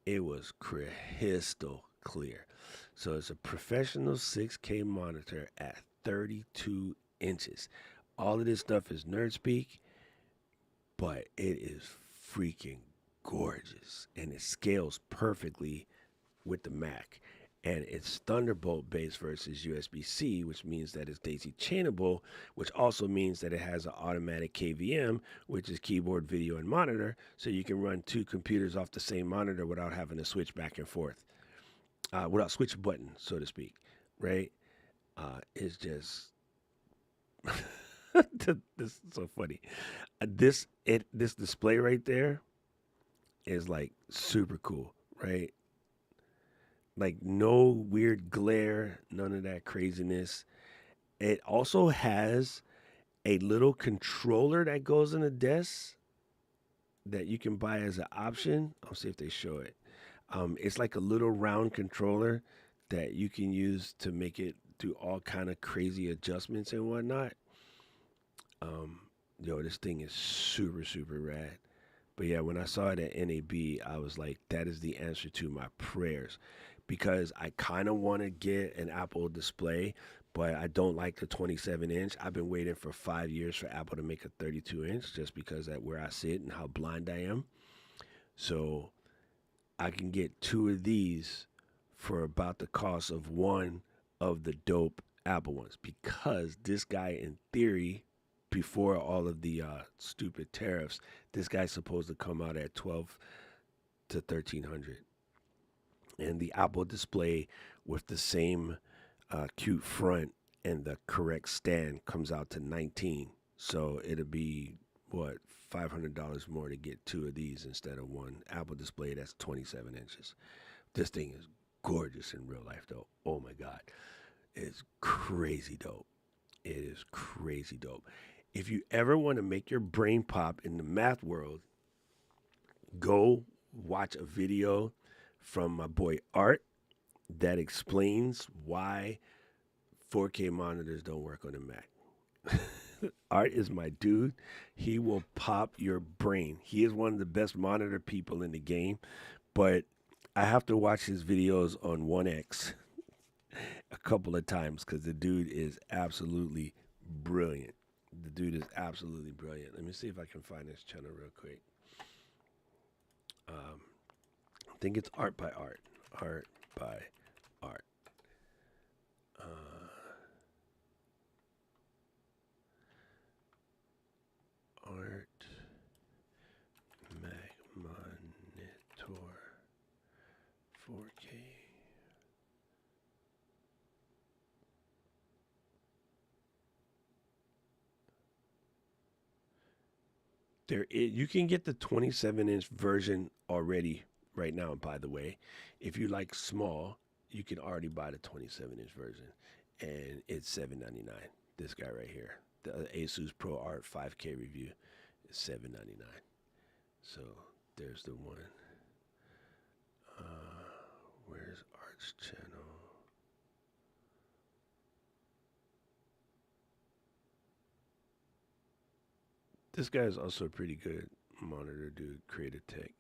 A: it was crystal clear. So it's a professional 6K monitor at 32 inches. All of this stuff is nerd speak, but it is freaking gorgeous, and it scales perfectly with the Mac. And it's Thunderbolt based versus USB C, which means that it's daisy chainable, which also means that it has an automatic KVM, which is keyboard, video, and monitor. So you can run two computers off the same monitor without having to switch back and forth, without switch button, so to speak. Right? It's just this is so funny. This display right there is like super cool, right? Like no weird glare, none of that craziness. It also has a little controller that goes in the desk that you can buy as an option. I'll see if they show it. It's like a little round controller that you can use to make it do all kind of crazy adjustments and whatnot. Um, this thing is super super rad. But yeah, when I saw it at NAB, I was like, that is the answer to my prayers. Because I kind of want to get an Apple display, but I don't like the 27 inch. I've been waiting for 5 years for Apple to make a 32 inch just because at where I sit and how blind I am. So I can get two of these for about the cost of one of the dope Apple ones because this guy, in theory, before all of the stupid tariffs, this guy's supposed to come out at 12 to 1300, and the Apple display with the same cute front and the correct stand comes out to 19. So it'll be what $500 more to get two of these instead of one Apple display that's 27 inches. This thing is gorgeous in real life, though. Oh my God, it's crazy dope. It is crazy dope. If you ever want to make your brain pop in the math world, go watch a video from my boy Art that explains why 4K monitors don't work on a Mac. Art is my dude. He will pop your brain. He is one of the best monitor people in the game, but I have to watch his videos on 1X a couple of times because the dude is absolutely brilliant. The dude is absolutely brilliant. Let me see if I can find this channel real quick. I think it's Art by Art. Art by Art. Uh, Art Mac You can get the 27-inch version already right now. By the way, if you like small, you can already buy the 27-inch version, and it's $799. This guy right here, the Asus Pro Art 5K review, is $799. So there's the one. Where's Art's channel? This guy is also a pretty good monitor dude, Creative Tech.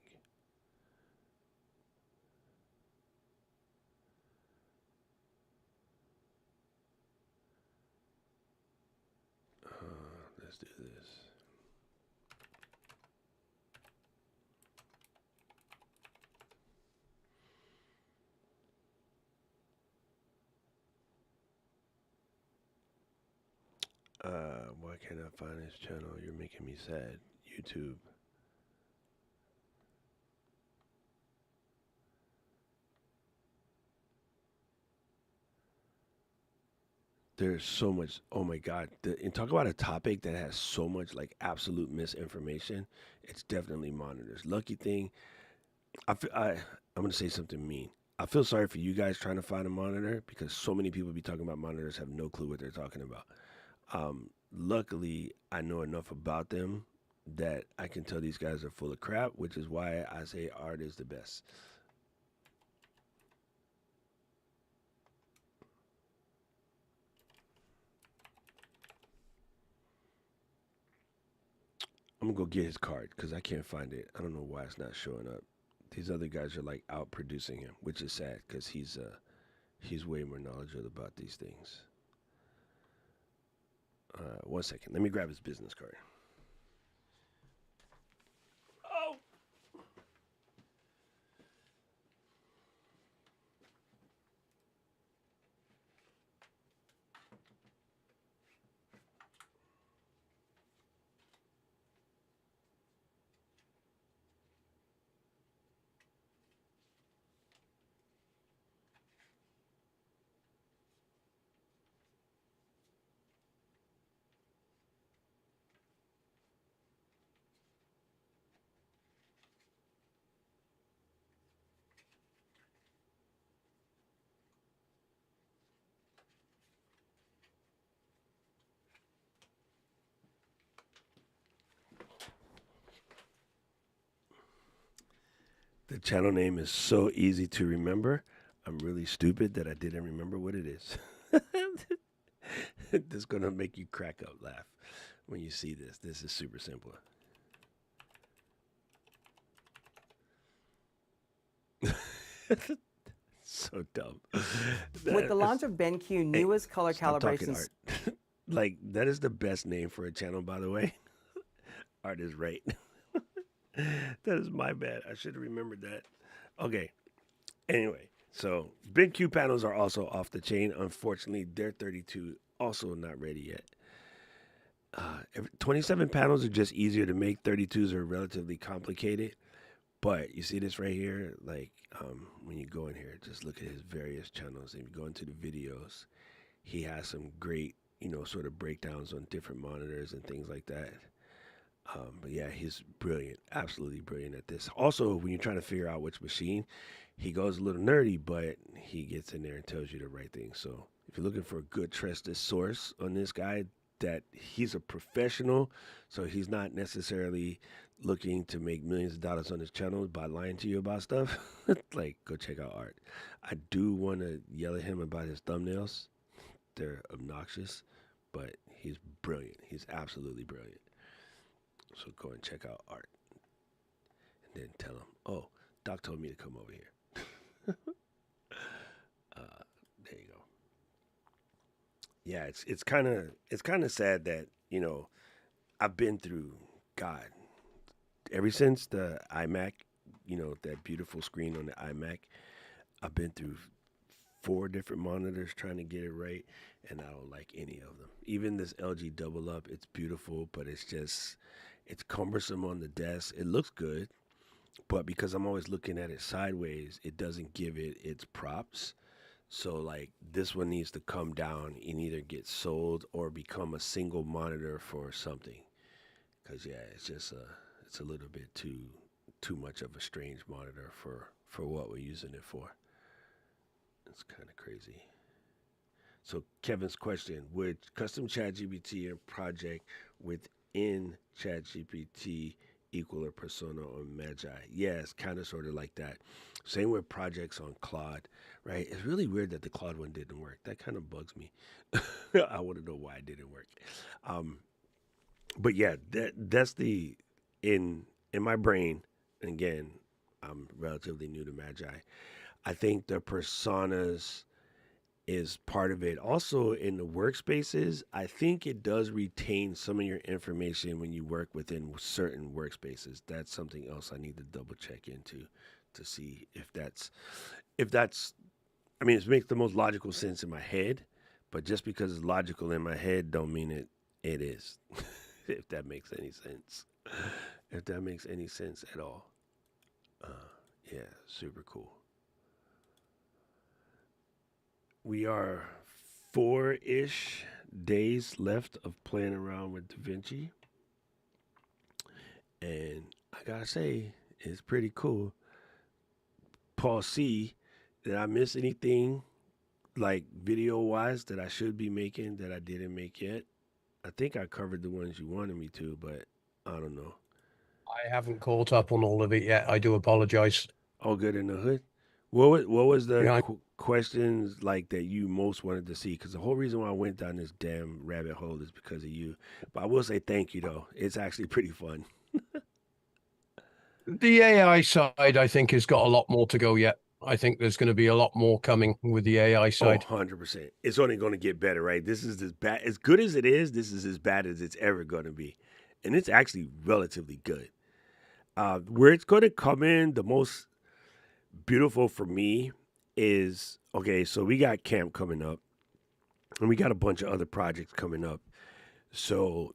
A: Let's do this. Why can't I find his channel? You're making me sad. YouTube. There's so much. Oh my God! And talk about a topic that has so much like absolute misinformation. It's definitely monitors. Lucky thing, I'm gonna say something mean. I feel sorry for you guys trying to find a monitor because so many people be talking about monitors have no clue what they're talking about. Luckily, I know enough about them that I can tell these guys are full of crap, which is why I say art is the best. I'm gonna go get his card because I can't find it. I don't know why it's not showing up. These other guys are like out producing him, which is sad because he's way more knowledgeable about these things. 1 second, let me grab his business card. Oh. The channel name is so easy to remember. I'm really stupid that I didn't remember what it is. This is going to make you crack up, laugh when you see this. This is super simple. So dumb.
D: With the launch of BenQ, newest color
A: Stop talking,
D: calibrations.
A: Art. Like, that is the best name for a channel, by the way. Art is right. That is my bad. I should have remembered that. Okay. Anyway, so BenQ panels are also off the chain. Unfortunately, their 32 also not ready yet. 27 panels are just easier to make. 32s are relatively complicated. But you see this right here? Like, when you go in here, just look at his various channels. If you go into the videos, he has some great, sort of breakdowns on different monitors and things like that. But yeah, he's brilliant, absolutely brilliant at this. Also, when you're trying to figure out which machine, he goes a little nerdy, but he gets in there and tells you the right thing. So if you're looking for a good trusted source on this guy, that he's a professional, so he's not necessarily looking to make millions of dollars on his channel by lying to you about stuff. Like, go check out Art. I do want to yell at him about his thumbnails. They're obnoxious, but he's brilliant. He's absolutely brilliant. So go and check out Art. And then tell him, oh, Doc told me to come over here. There you go. Yeah, it's kind of sad that, I've been through, God, ever since the iMac, that beautiful screen on the iMac, I've been through 4 different monitors trying to get it right, and I don't like any of them. Even this LG double up, it's beautiful, but it's cumbersome on the desk. It looks good, but because I'm always looking at it sideways, it doesn't give it its props. So like this one needs to come down and either get sold or become a single monitor for something. Cause yeah, it's just it's a little bit too much of a strange monitor for what we're using it for. It's kind of crazy. So Kevin's question: would custom ChatGPT and project within ChatGPT equal a persona or Magi? Yes, kind of sort of like that. Same with projects on Claude, right? It's really weird that the Claude one didn't work. That kind of bugs me. I want to know why it didn't work. Um, but yeah, that's the in my brain. Again, I'm relatively new to Magi. I think the personas is part of it. Also, in the workspaces, I think it does retain some of your information when you work within certain workspaces. That's something else I need to double check into to see if that's. I mean, it makes the most logical sense in my head, but just because it's logical in my head, don't mean it is. If that makes any sense. If that makes any sense at all. Yeah, super cool. We are 4-ish days left of playing around with DaVinci. And I gotta say, it's pretty cool. Paul C, did I miss anything like video wise that I should be making that I didn't make yet? I think I covered the ones you wanted me to, but I don't know.
E: I haven't caught up on all of it yet. I do apologize.
A: All good in the hood? What was the
E: Yeah,
A: questions like that you most wanted to see? Because the whole reason why I went down this damn rabbit hole is because of you. But I will say thank you though. It's actually pretty fun.
E: the AI side, I think, has got a lot more to go yet. I think there's going to be a lot more coming with the AI
A: Oh,
E: side.
A: 100%. It's only going to get better, right? This is as bad, as good as it is. This is as bad as it's ever going to be, and it's actually relatively good. Where it's going to come in the most beautiful for me is okay. So we got camp coming up, and we got a bunch of other projects coming up. So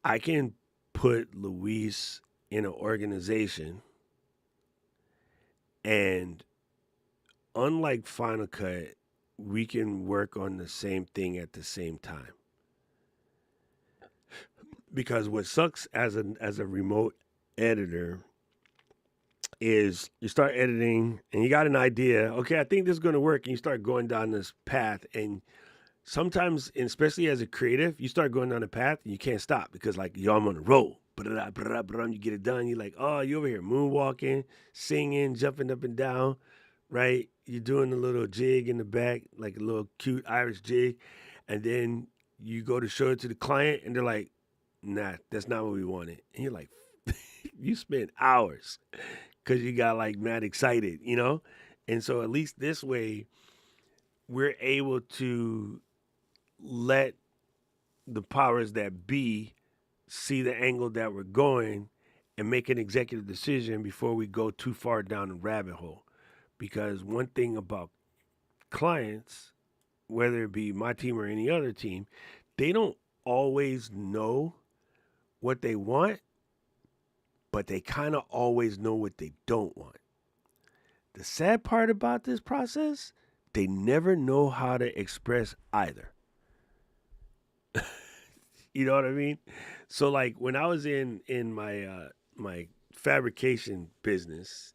A: I can put Luis in an organization, and unlike Final Cut, we can work on the same thing at the same time. Because what sucks as a remote editor is you start editing and you got an idea. Okay, I think this is going to work, and you start going down this path, and sometimes, and especially as a creative, you start going down a path and you can't stop because like yo, I'm on a roll. You get it done. You're like, oh, you over here moonwalking, singing, jumping up and down, right? You're doing a little jig in the back, like a little cute Irish jig, and then you go to show it to the client, and they're like, nah, that's not what we wanted. And you're like, you spent hours because you got like mad excited, you know? And so at least this way, we're able to let the powers that be see the angle that we're going and make an executive decision before we go too far down the rabbit hole. Because one thing about clients, whether it be my team or any other team, they don't always know what they want, but they kind of always know what they don't want. The sad part about this process, they never know how to express either. You know what I mean? So like when I was in my fabrication business,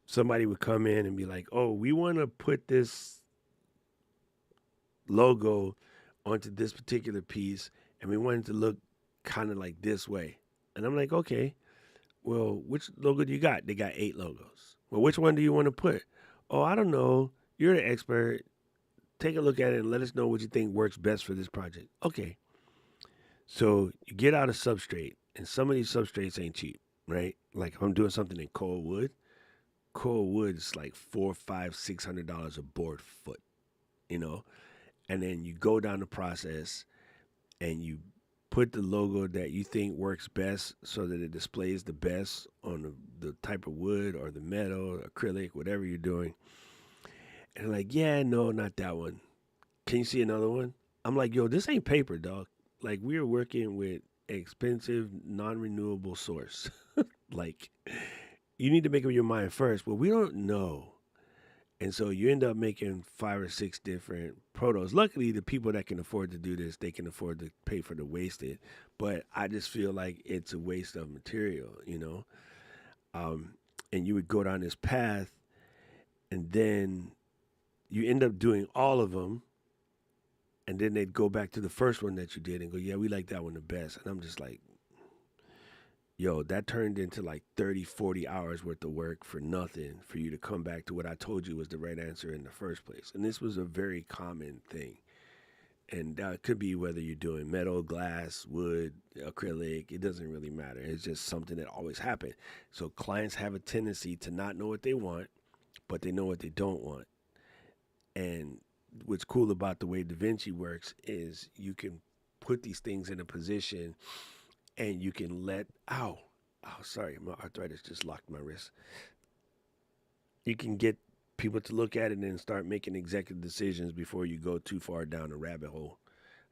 A: somebody would come in and be like, "Oh, we want to put this logo onto this particular piece, and we want it to look kind of like this way." And I'm like, "Okay, well, which logo do you got?" They got 8 logos. Well, which one do you want to put? Oh, I don't know. You're the expert. Take a look at it and let us know what you think works best for this project. Okay. So you get out a substrate, and some of these substrates ain't cheap, right? Like if I'm doing something in cold wood is like $400, $500, $600 a board foot, you know. And then you go down the process, and you put the logo that you think works best, so that it displays the best on the type of wood or the metal, or acrylic, whatever you're doing. And like, yeah, no, not that one. Can you see another one? I'm like, yo, this ain't paper, dog. Like we are working with expensive, non-renewable source. Like you need to make up your mind first. Well, we don't know. And so you end up making 5 or 6 different protos. Luckily, the people that can afford to do this, they can afford to pay for the wasted. But I just feel like it's a waste of material, you know? And you would go down this path, and then you end up doing all of them. And then they'd go back to the first one that you did and go, yeah, we like that one the best. And I'm just like, yo, that turned into like 30, 40 hours worth of work for nothing for you to come back to what I told you was the right answer in the first place. And this was a very common thing. And that could be whether you're doing metal, glass, wood, acrylic, it doesn't really matter. It's just something that always happened. So clients have a tendency to not know what they want, but they know what they don't want. And what's cool about the way DaVinci works is you can put these things in a position and you can sorry, my arthritis just locked my wrist. You can get people to look at it and then start making executive decisions before you go too far down a rabbit hole.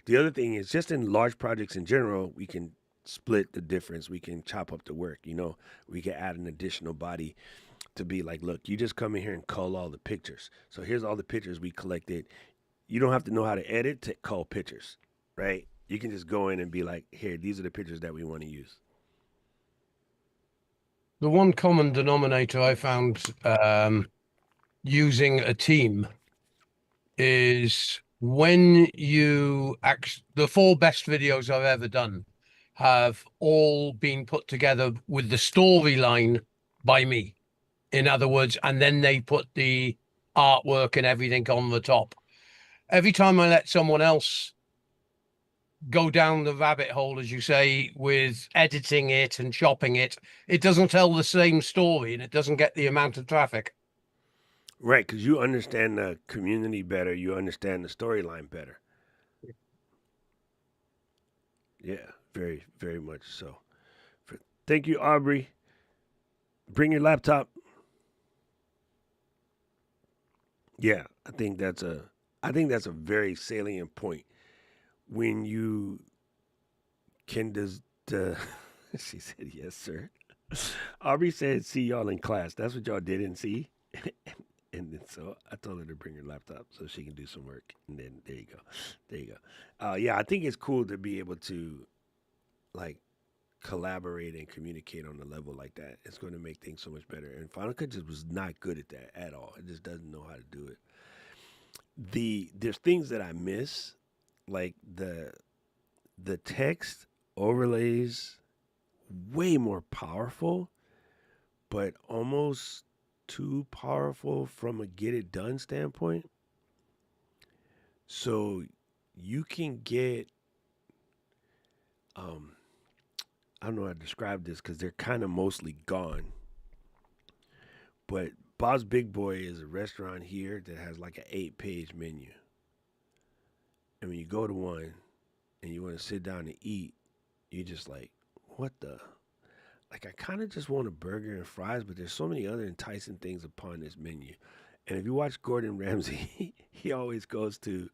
A: The other thing is just in large projects in general, we can split the difference. We can chop up the work, you know, we can add an additional body to be like, look, you just come in here and cull all the pictures. So here's all the pictures we collected. You don't have to know how to edit to cull pictures, right? You can just go in and be like, here, these are the pictures that we want to use.
E: The one common denominator I found using a team is when the 4 best videos I've ever done have all been put together with the storyline by me. In other words, and then they put the artwork and everything on the top. Every time I let someone else go down the rabbit hole, as you say, with editing it and chopping it, it doesn't tell the same story and it doesn't get the amount of traffic.
A: Right, because you understand the community better. You understand the storyline better. Yeah, very, very much so. Thank you, Aubrey. Bring your laptop. Yeah, I think that's a very salient point. When you can she said yes, sir. Aubrey said, see y'all in class. That's what y'all didn't see. And then so I told her to bring her laptop so she can do some work. And then there you go. Yeah, I think it's cool to be able to like collaborate and communicate on a level like that. It's going to make things so much better. And Final Cut just was not good at that at all. It just doesn't know how to do it. There's things that I miss, like the text overlays, way more powerful, but almost too powerful from a get it done standpoint. So you can get I don't know how to describe this because they're kind of mostly gone. But Bob's Big Boy is a restaurant here that has like an 8-page menu. And when you go to one and you want to sit down and eat, you're just like, what the? Like, I kind of just want a burger and fries, but there's so many other enticing things upon this menu. And if you watch Gordon Ramsay, he always goes to,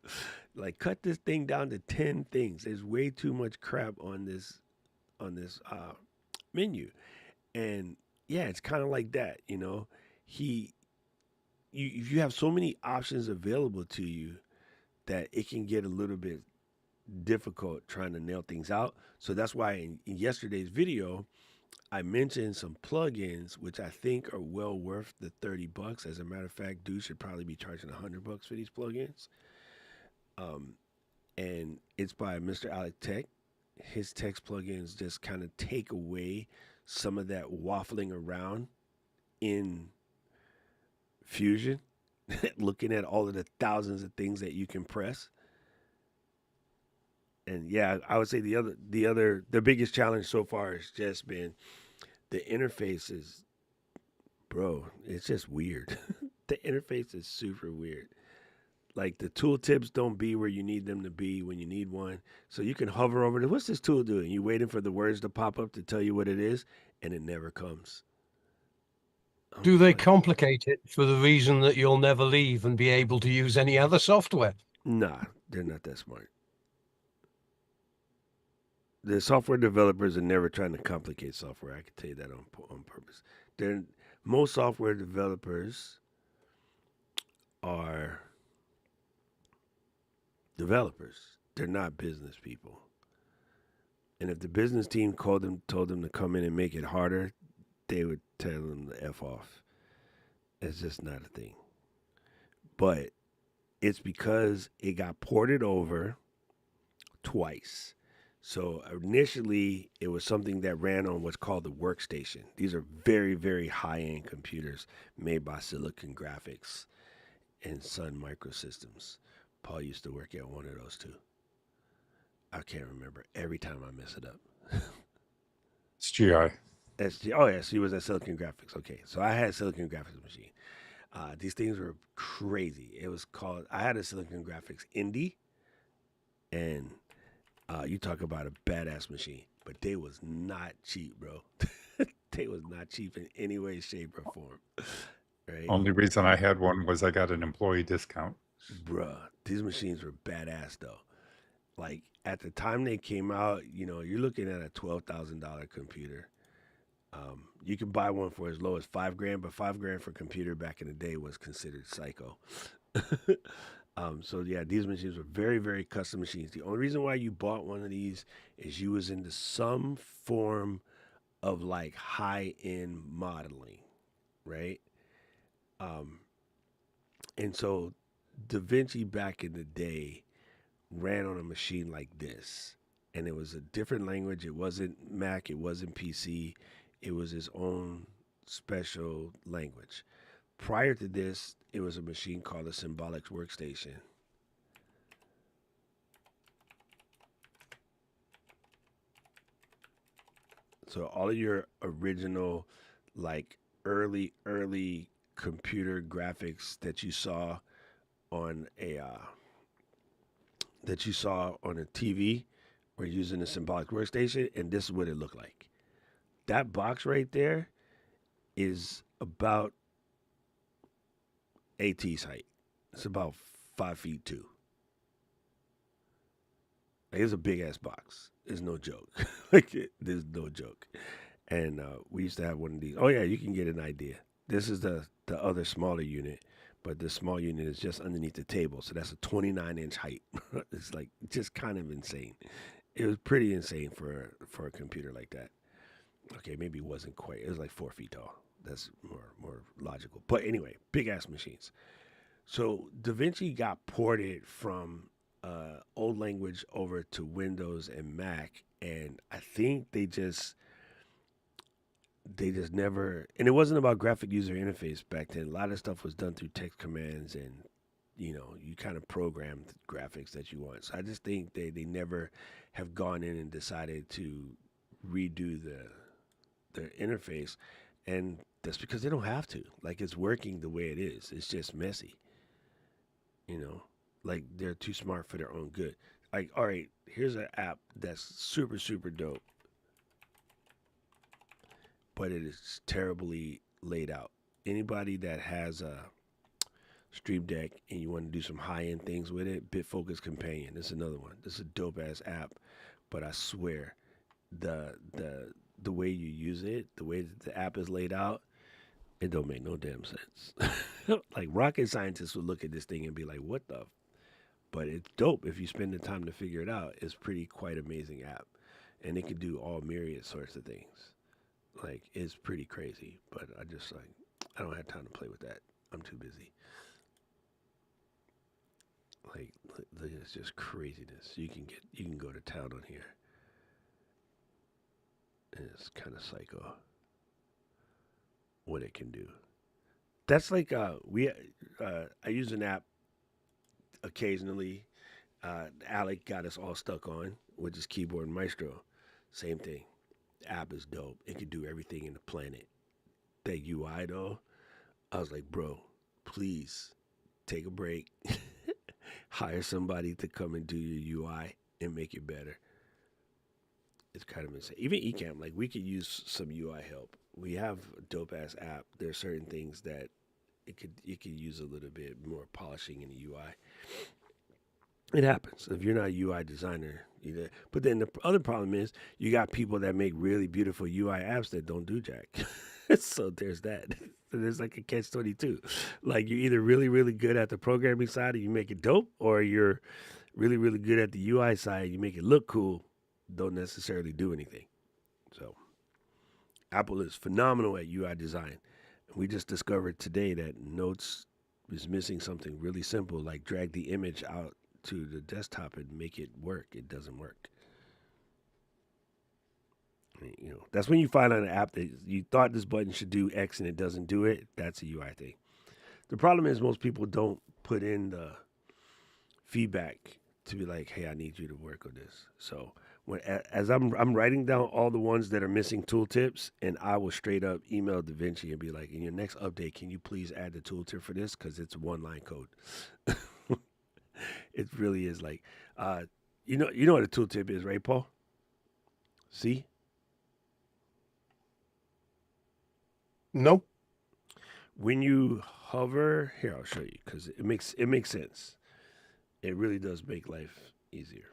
A: like, cut this thing down to 10 things. There's way too much crap on this menu. And yeah, it's kind of like that, you know. If you have so many options available to you that it can get a little bit difficult trying to nail things out. So that's why in yesterday's video, I mentioned some plugins, which I think are well worth the $30. As a matter of fact, dude should probably be charging $100 for these plugins. And it's by Mr. Alec Tech. His text plugins just kind of take away some of that waffling around in Fusion, looking at all of the thousands of things that you can press. And yeah, I would say the biggest challenge so far has just been the interface is, bro, it's just weird. The interface is super weird. Like the tooltips don't be where you need them to be when you need one. So you can hover over what's this tool doing? You're waiting for the words to pop up to tell you what it is, and it never comes.
E: Do they complicate it for the reason that you'll never leave and be able to use any other software?
A: Nah, they're not that smart. The software developers are never trying to complicate software. I can tell you that on purpose. Most software developers are developers. They're not business people. And if the business team told them to come in and make it harder, they would tell them to F off. It's just not a thing. But it's because it got ported over twice. So initially, it was something that ran on what's called the workstation. These are very, very high-end computers made by Silicon Graphics and Sun Microsystems. Paul used to work at one of those too. I can't remember. Every time I mess it up.
C: It's GI.
A: Oh, yeah, she was at Silicon Graphics. Okay, so I had a Silicon Graphics machine. These things were crazy. It was called, I had a Silicon Graphics Indy, and you talk about a badass machine, but they was not cheap, bro. They was not cheap in any way, shape, or form. Right?
C: Only reason I had one was I got an employee discount.
A: Bruh, these machines were badass, though. Like, at the time they came out, you're looking at a $12,000 computer. You could buy one for as low as $5,000, but $5,000 for a computer back in the day was considered psycho. So yeah, these machines were very, very custom machines. The only reason why you bought one of these is you was into some form of like high-end modeling, right? And so Da Vinci back in the day ran on a machine like this, and it was a different language. It wasn't Mac, it wasn't PC. It was his own special language. Prior to this, it was a machine called a Symbolics Workstation. So all of your original, like early computer graphics that you saw on a TV were using a Symbolic Workstation, and this is what it looked like. That box right there is about AT's height. It's about 5 feet 2. Like, it's a big ass box. It's no joke. There's no joke. And we used to have one of these. Oh yeah, you can get an idea. This is the other smaller unit, but the small unit is just underneath the table. So that's a 29-inch height. It's like just kind of insane. It was pretty insane for a computer like that. Okay, maybe it wasn't quite. It was like 4 feet tall. That's more logical. But anyway, big ass machines. So Da Vinci got ported from old language over to Windows and Mac, and I think they just never. And it wasn't about graphic user interface back then. A lot of stuff was done through text commands, and you kind of programmed graphics that you want. So I just think they never have gone in and decided to redo the interface, and that's because they don't have to. Like, it's working the way it is. It's just messy. Like, they're too smart for their own good. Like, all right, here's an app that's super, super dope, but it is terribly laid out. Anybody that has a Stream Deck and you want to do some high-end things with it, BitFocus Companion. This is another one. This is a dope-ass app, but I swear, the way you use it, the way that the app is laid out, it don't make no damn sense. Like, rocket scientists would look at this thing and be like, what the? But it's dope if you spend the time to figure it out. It's quite amazing app. And it can do all myriad sorts of things. Like, it's pretty crazy. But I don't have time to play with that. I'm too busy. Like, it's just craziness. You can go to town on here. And it's kind of psycho what it can do. That's like I use an app occasionally. Alec got us all stuck on, which is Keyboard Maestro. Same thing. The app is dope. It can do everything in the planet. That UI though, I was like, bro, please take a break. Hire somebody to come and do your UI and make it better. It's kind of insane. Even Ecamm, like, we could use some UI help. We have a dope ass app. There are certain things that it could use a little bit more polishing in the UI. It happens. If you're not a UI designer, But then the other problem is you got people that make really beautiful UI apps that don't do jack. So there's that. So there's like a catch-22. Like you're either really, really good at the programming side and you make it dope, or you're really, really good at the UI side, you make it look cool, don't necessarily do anything. So Apple is phenomenal at UI design. And we just discovered today that Notes is missing something really simple, like drag the image out to the desktop and make it work. It doesn't work. That's when you find out an app that you thought this button should do X and it doesn't do it. That's a UI thing. The problem is most people don't put in the feedback to be like, hey, I need you to work on this. So as I'm writing down all the ones that are missing tooltips, and I will straight up email DaVinci and be like, in your next update, can you please add the tooltip for this? Because it's one line code. It really is like, you know what a tooltip is, right, Paul? See?
E: No.
A: When you hover, here I'll show you because it makes sense. It really does make life easier.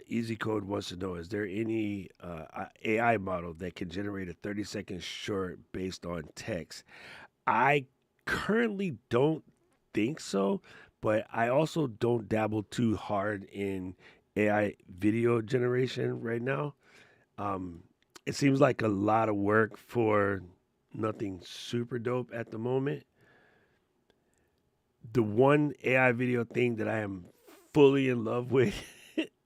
A: Easy Code wants to know: is there any AI model that can generate a 30-second short based on text? I currently don't think so, but I also don't dabble too hard in AI video generation right now. It seems like a lot of work for nothing super dope at the moment. The one AI video thing that I am fully in love with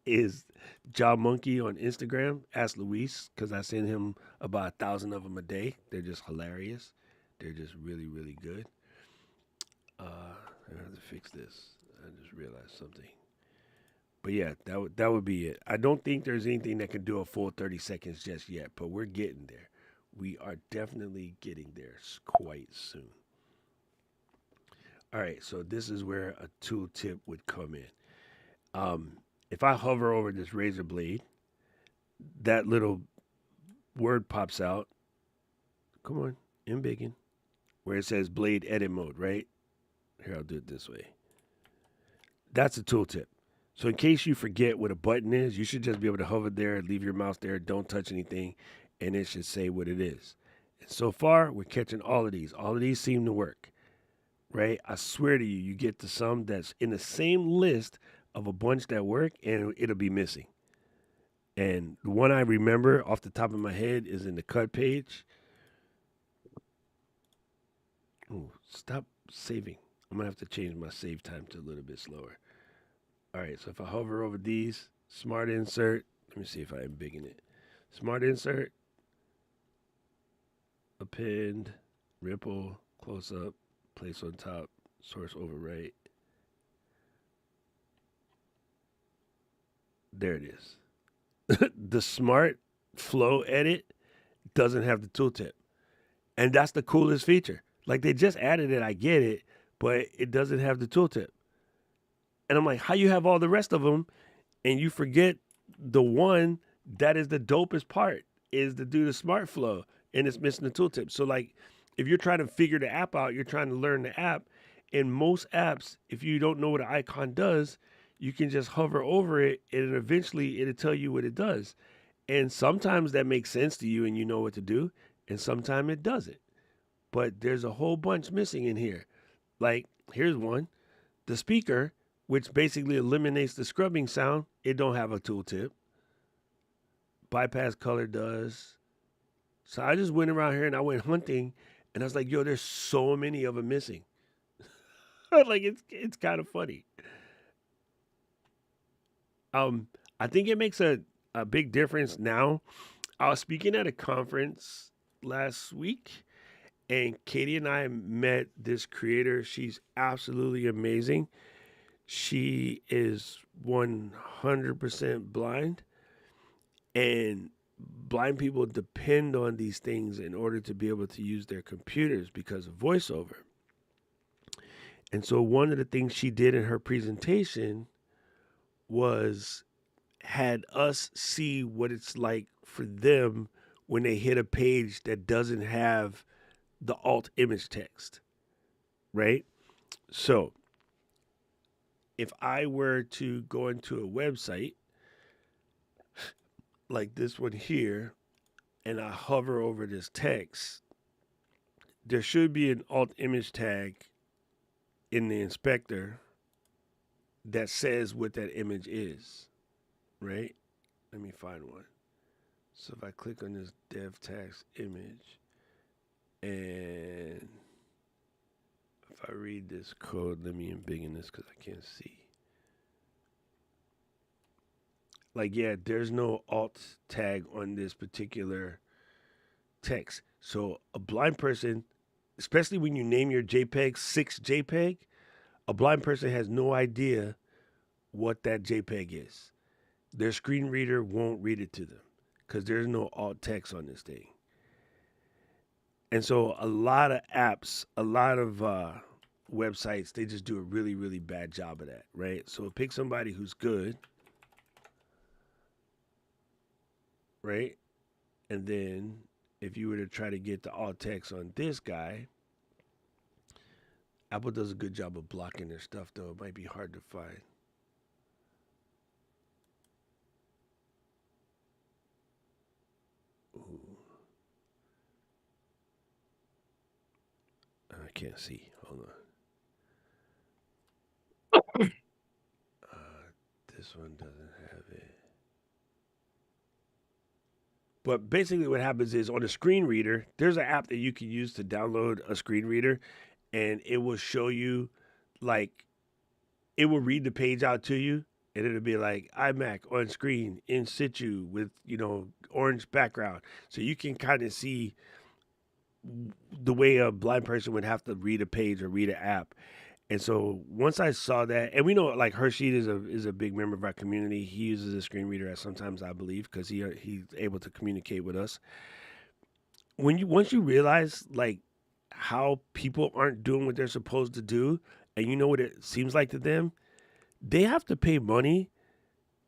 A: is Jaw Monkey on Instagram. Ask Luis, because I send him about 1,000 of them a day. They're just hilarious. They're just really, really good. I have to fix this. I just realized something. But yeah, that would be it. I don't think there's anything that can do a full 30 seconds just yet, but we're getting there. We are definitely getting there quite soon. All right, so this is where a tooltip would come in. If I hover over this razor blade, that little word pops out. Come on, embiggen, where it says blade edit mode, right? Here, I'll do it this way. That's a tooltip. So in case you forget what a button is, you should just be able to hover there, leave your mouse there, don't touch anything, and it should say what it is. And so far, we're catching all of these. All of these seem to work, right? I swear to you, you get to some that's in the same list of a bunch that work, and it'll be missing. And the one I remember off the top of my head is in the cut page. Ooh, stop saving. I'm going to have to change my save time to a little bit slower. All right, so if I hover over these, Smart Insert, let me see if I embiggen it. Smart Insert, append, ripple, close up, place on top, source overwrite. There it is. The Smart Flow Edit doesn't have the tooltip. And that's the coolest feature. Like they just added it, I get it, but it doesn't have the tooltip. And I'm like, how you have all the rest of them and you forget the one that is the dopest part is to do the smart flow and it's missing the tooltip. So like if you're trying to figure the app out, you're trying to learn the app. In most apps, if you don't know what an icon does, you can just hover over it and eventually it'll tell you what it does. And sometimes that makes sense to you and you know what to do. And sometimes it doesn't. But there's a whole bunch missing in here. Like here's one, the speaker, which basically eliminates the scrubbing sound. It don't have a tooltip. Bypass color does. So I just went around here and I went hunting and I was like, yo, there's so many of them missing. Like it's kind of funny. I think it makes a big difference now. I was speaking at a conference last week and Katie and I met this creator. She's absolutely amazing. She is 100% blind, and blind people depend on these things in order to be able to use their computers because of voiceover. And so one of the things she did in her presentation was had us see what it's like for them when they hit a page that doesn't have the alt image text, right? So if I were to go into a website like this one here and I hover over this text, there should be an alt image tag in the inspector that says what that image is, right? Let me find one. So if I click on this dev tags image and if I read this code, let me embiggen this because I can't see. Like, yeah, there's no alt tag on this particular text. So a blind person, especially when you name your JPEG 6JPEG, a blind person has no idea what that JPEG is. Their screen reader won't read it to them because there's no alt text on this thing. And so a lot of apps, a lot of websites, they just do a really, really bad job of that, right? So pick somebody who's good, right? And then if you were to try to get the alt text on this guy, Apple does a good job of blocking their stuff, though. It might be hard to find. Ooh. I can't see. Hold on. This one doesn't have it. But basically what happens is on a screen reader, there's an app that you can use to download a screen reader, and it will show you, like, it will read the page out to you, and it'll be like iMac on screen in situ with, orange background. So you can kind of see the way a blind person would have to read a page or read an app. And so once I saw that, and we know like Hershey is a big member of our community. He uses a screen reader at sometimes, I believe, because he's able to communicate with us. Once you realize like how people aren't doing what they're supposed to do, and you know what it seems like to them, they have to pay money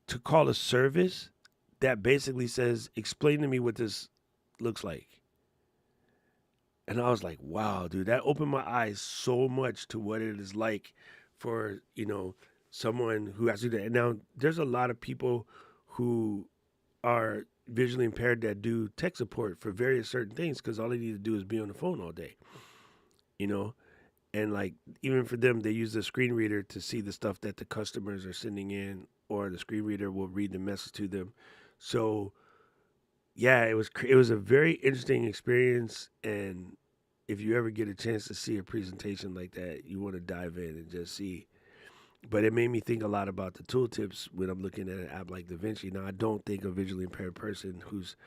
A: to call a service that basically says, explain to me what this looks like. And I was like, wow, dude, that opened my eyes so much to what it is like for, someone who has to do that. And now there's a lot of people who are visually impaired that do tech support for various certain things because all they need to do is be on the phone all day, And like, even for them, they use the screen reader to see the stuff that the customers are sending in, or the screen reader will read the message to them. So, yeah, it was a very interesting experience, and if you ever get a chance to see a presentation like that, you want to dive in and just see. But it made me think a lot about the tooltips when I'm looking at an app like DaVinci. Now, I don't think a visually impaired person who's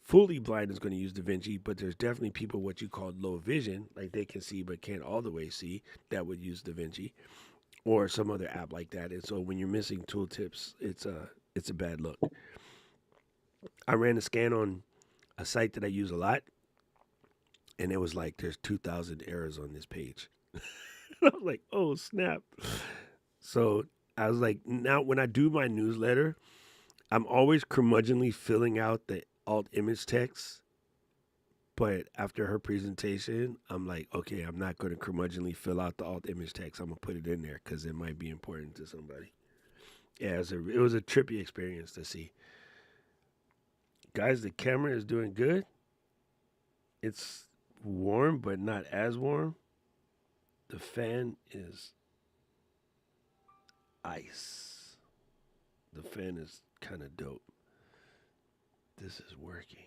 A: fully blind is going to use DaVinci, but there's definitely people what you call low vision, like they can see but can't all the way see, that would use DaVinci or some other app like that. And so when you're missing tooltips, it's a bad look. I ran a scan on a site that I use a lot, and it was like, there's 2,000 errors on this page. I was like, oh, snap. So I was like, now when I do my newsletter, I'm always curmudgeonly filling out the alt image text. But after her presentation, I'm like, okay, I'm not going to curmudgeonly fill out the alt image text. I'm going to put it in there because it might be important to somebody. Yeah, it was a trippy experience to see. Guys, the camera is doing good. It's warm, but not as warm. The fan is ice. The fan is kind of dope. This is working.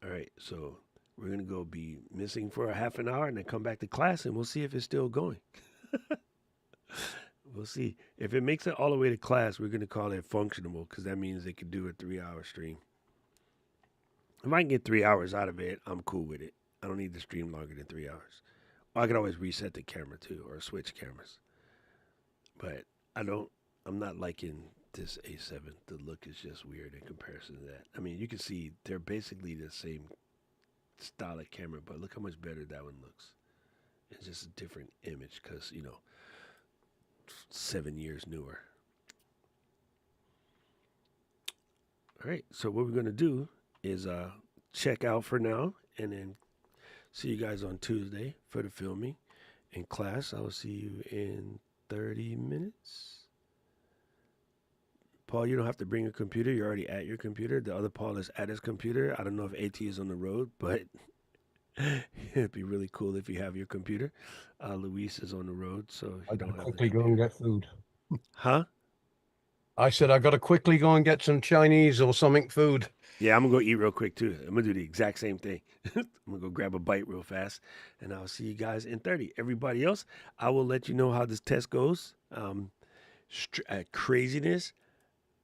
A: All right, so we're going to go be missing for a half an hour and then come back to class, and we'll see if it's still going. We'll see. If it makes it all the way to class, we're going to call it functionable because that means they could do a 3-hour stream. If I can get 3 hours out of it, I'm cool with it. I don't need to stream longer than 3 hours. I could always reset the camera too, or switch cameras. But I'm not liking this A7. The look is just weird in comparison to that. I mean, you can see they're basically the same style of camera, but look how much better that one looks. It's just a different image because, 7 years newer. All right, so what we're going to do is check out for now and then see you guys on Tuesday for the filming. In class, I will see you in 30 minutes. Paul, you don't have to bring a computer. You're already at your computer. The other Paul is at his computer. I don't know if AT is on the road, but it'd be really cool if you have your computer. Luis is on the road, so
E: I
A: he
E: gotta
A: don't have
E: quickly
A: the
E: go and get food.
A: Huh?
E: I said I gotta quickly go and get some Chinese or something food.
A: Yeah, I'm gonna go eat real quick too. I'm gonna do the exact same thing. I'm gonna go grab a bite real fast, and I'll see you guys in 30. Everybody else, I will let you know how this test goes. Craziness.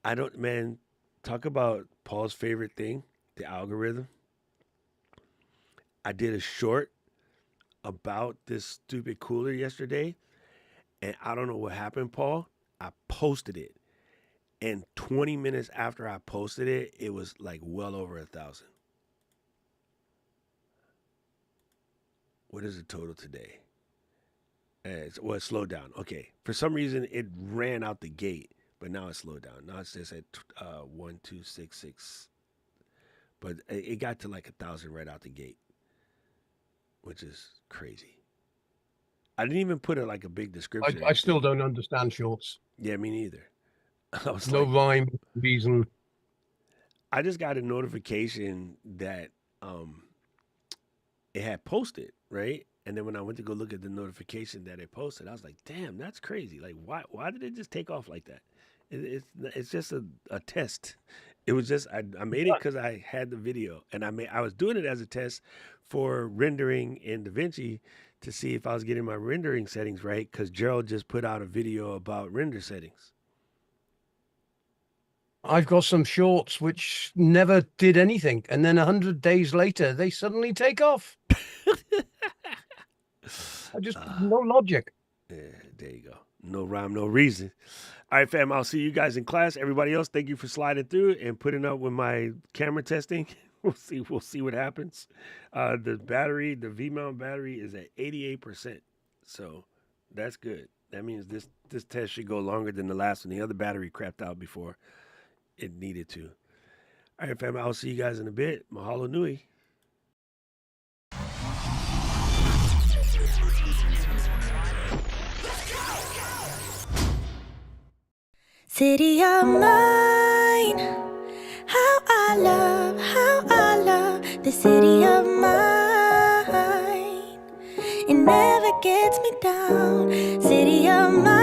A: I don't, man. Talk about Paul's favorite thing, the algorithm. I did a short about this stupid cooler yesterday, and I don't know what happened, Paul. I posted it, and 20 minutes after I posted it, it was like well over 1,000. What is the total today? It slowed down. Okay, for some reason it ran out the gate, but now it slowed down. Now it's just at 1,266, but it got to like 1,000 right out the gate, which is crazy. I didn't even put it like a big description.
E: I still don't understand shorts.
A: Yeah, me neither. I was
E: No
A: like,
E: rhyme, reason.
A: I just got a notification that it had posted, right? And then when I went to go look at the notification that it posted, I was like, damn, that's crazy. Like, why did it just take off like that? It's just a test. It was just I made it because I had the video, and I was doing it as a test for rendering in DaVinci to see if I was getting my rendering settings right, because Gerald just put out a video about render settings.
E: I've got some shorts which never did anything, and then 100 days later they suddenly take off. No logic.
A: Yeah, there you go. No rhyme, no reason. All right, fam, I'll see you guys in class. Everybody else, thank you for sliding through and putting up with my camera testing. We'll see what happens. The V-mount battery is at 88%. So that's good. That means this test should go longer than the last one. The other battery crapped out before it needed to. All right, fam, I'll see you guys in a bit. Mahalo nui.
F: City of mine, how I love the city of mine. It never gets me down. City of mine.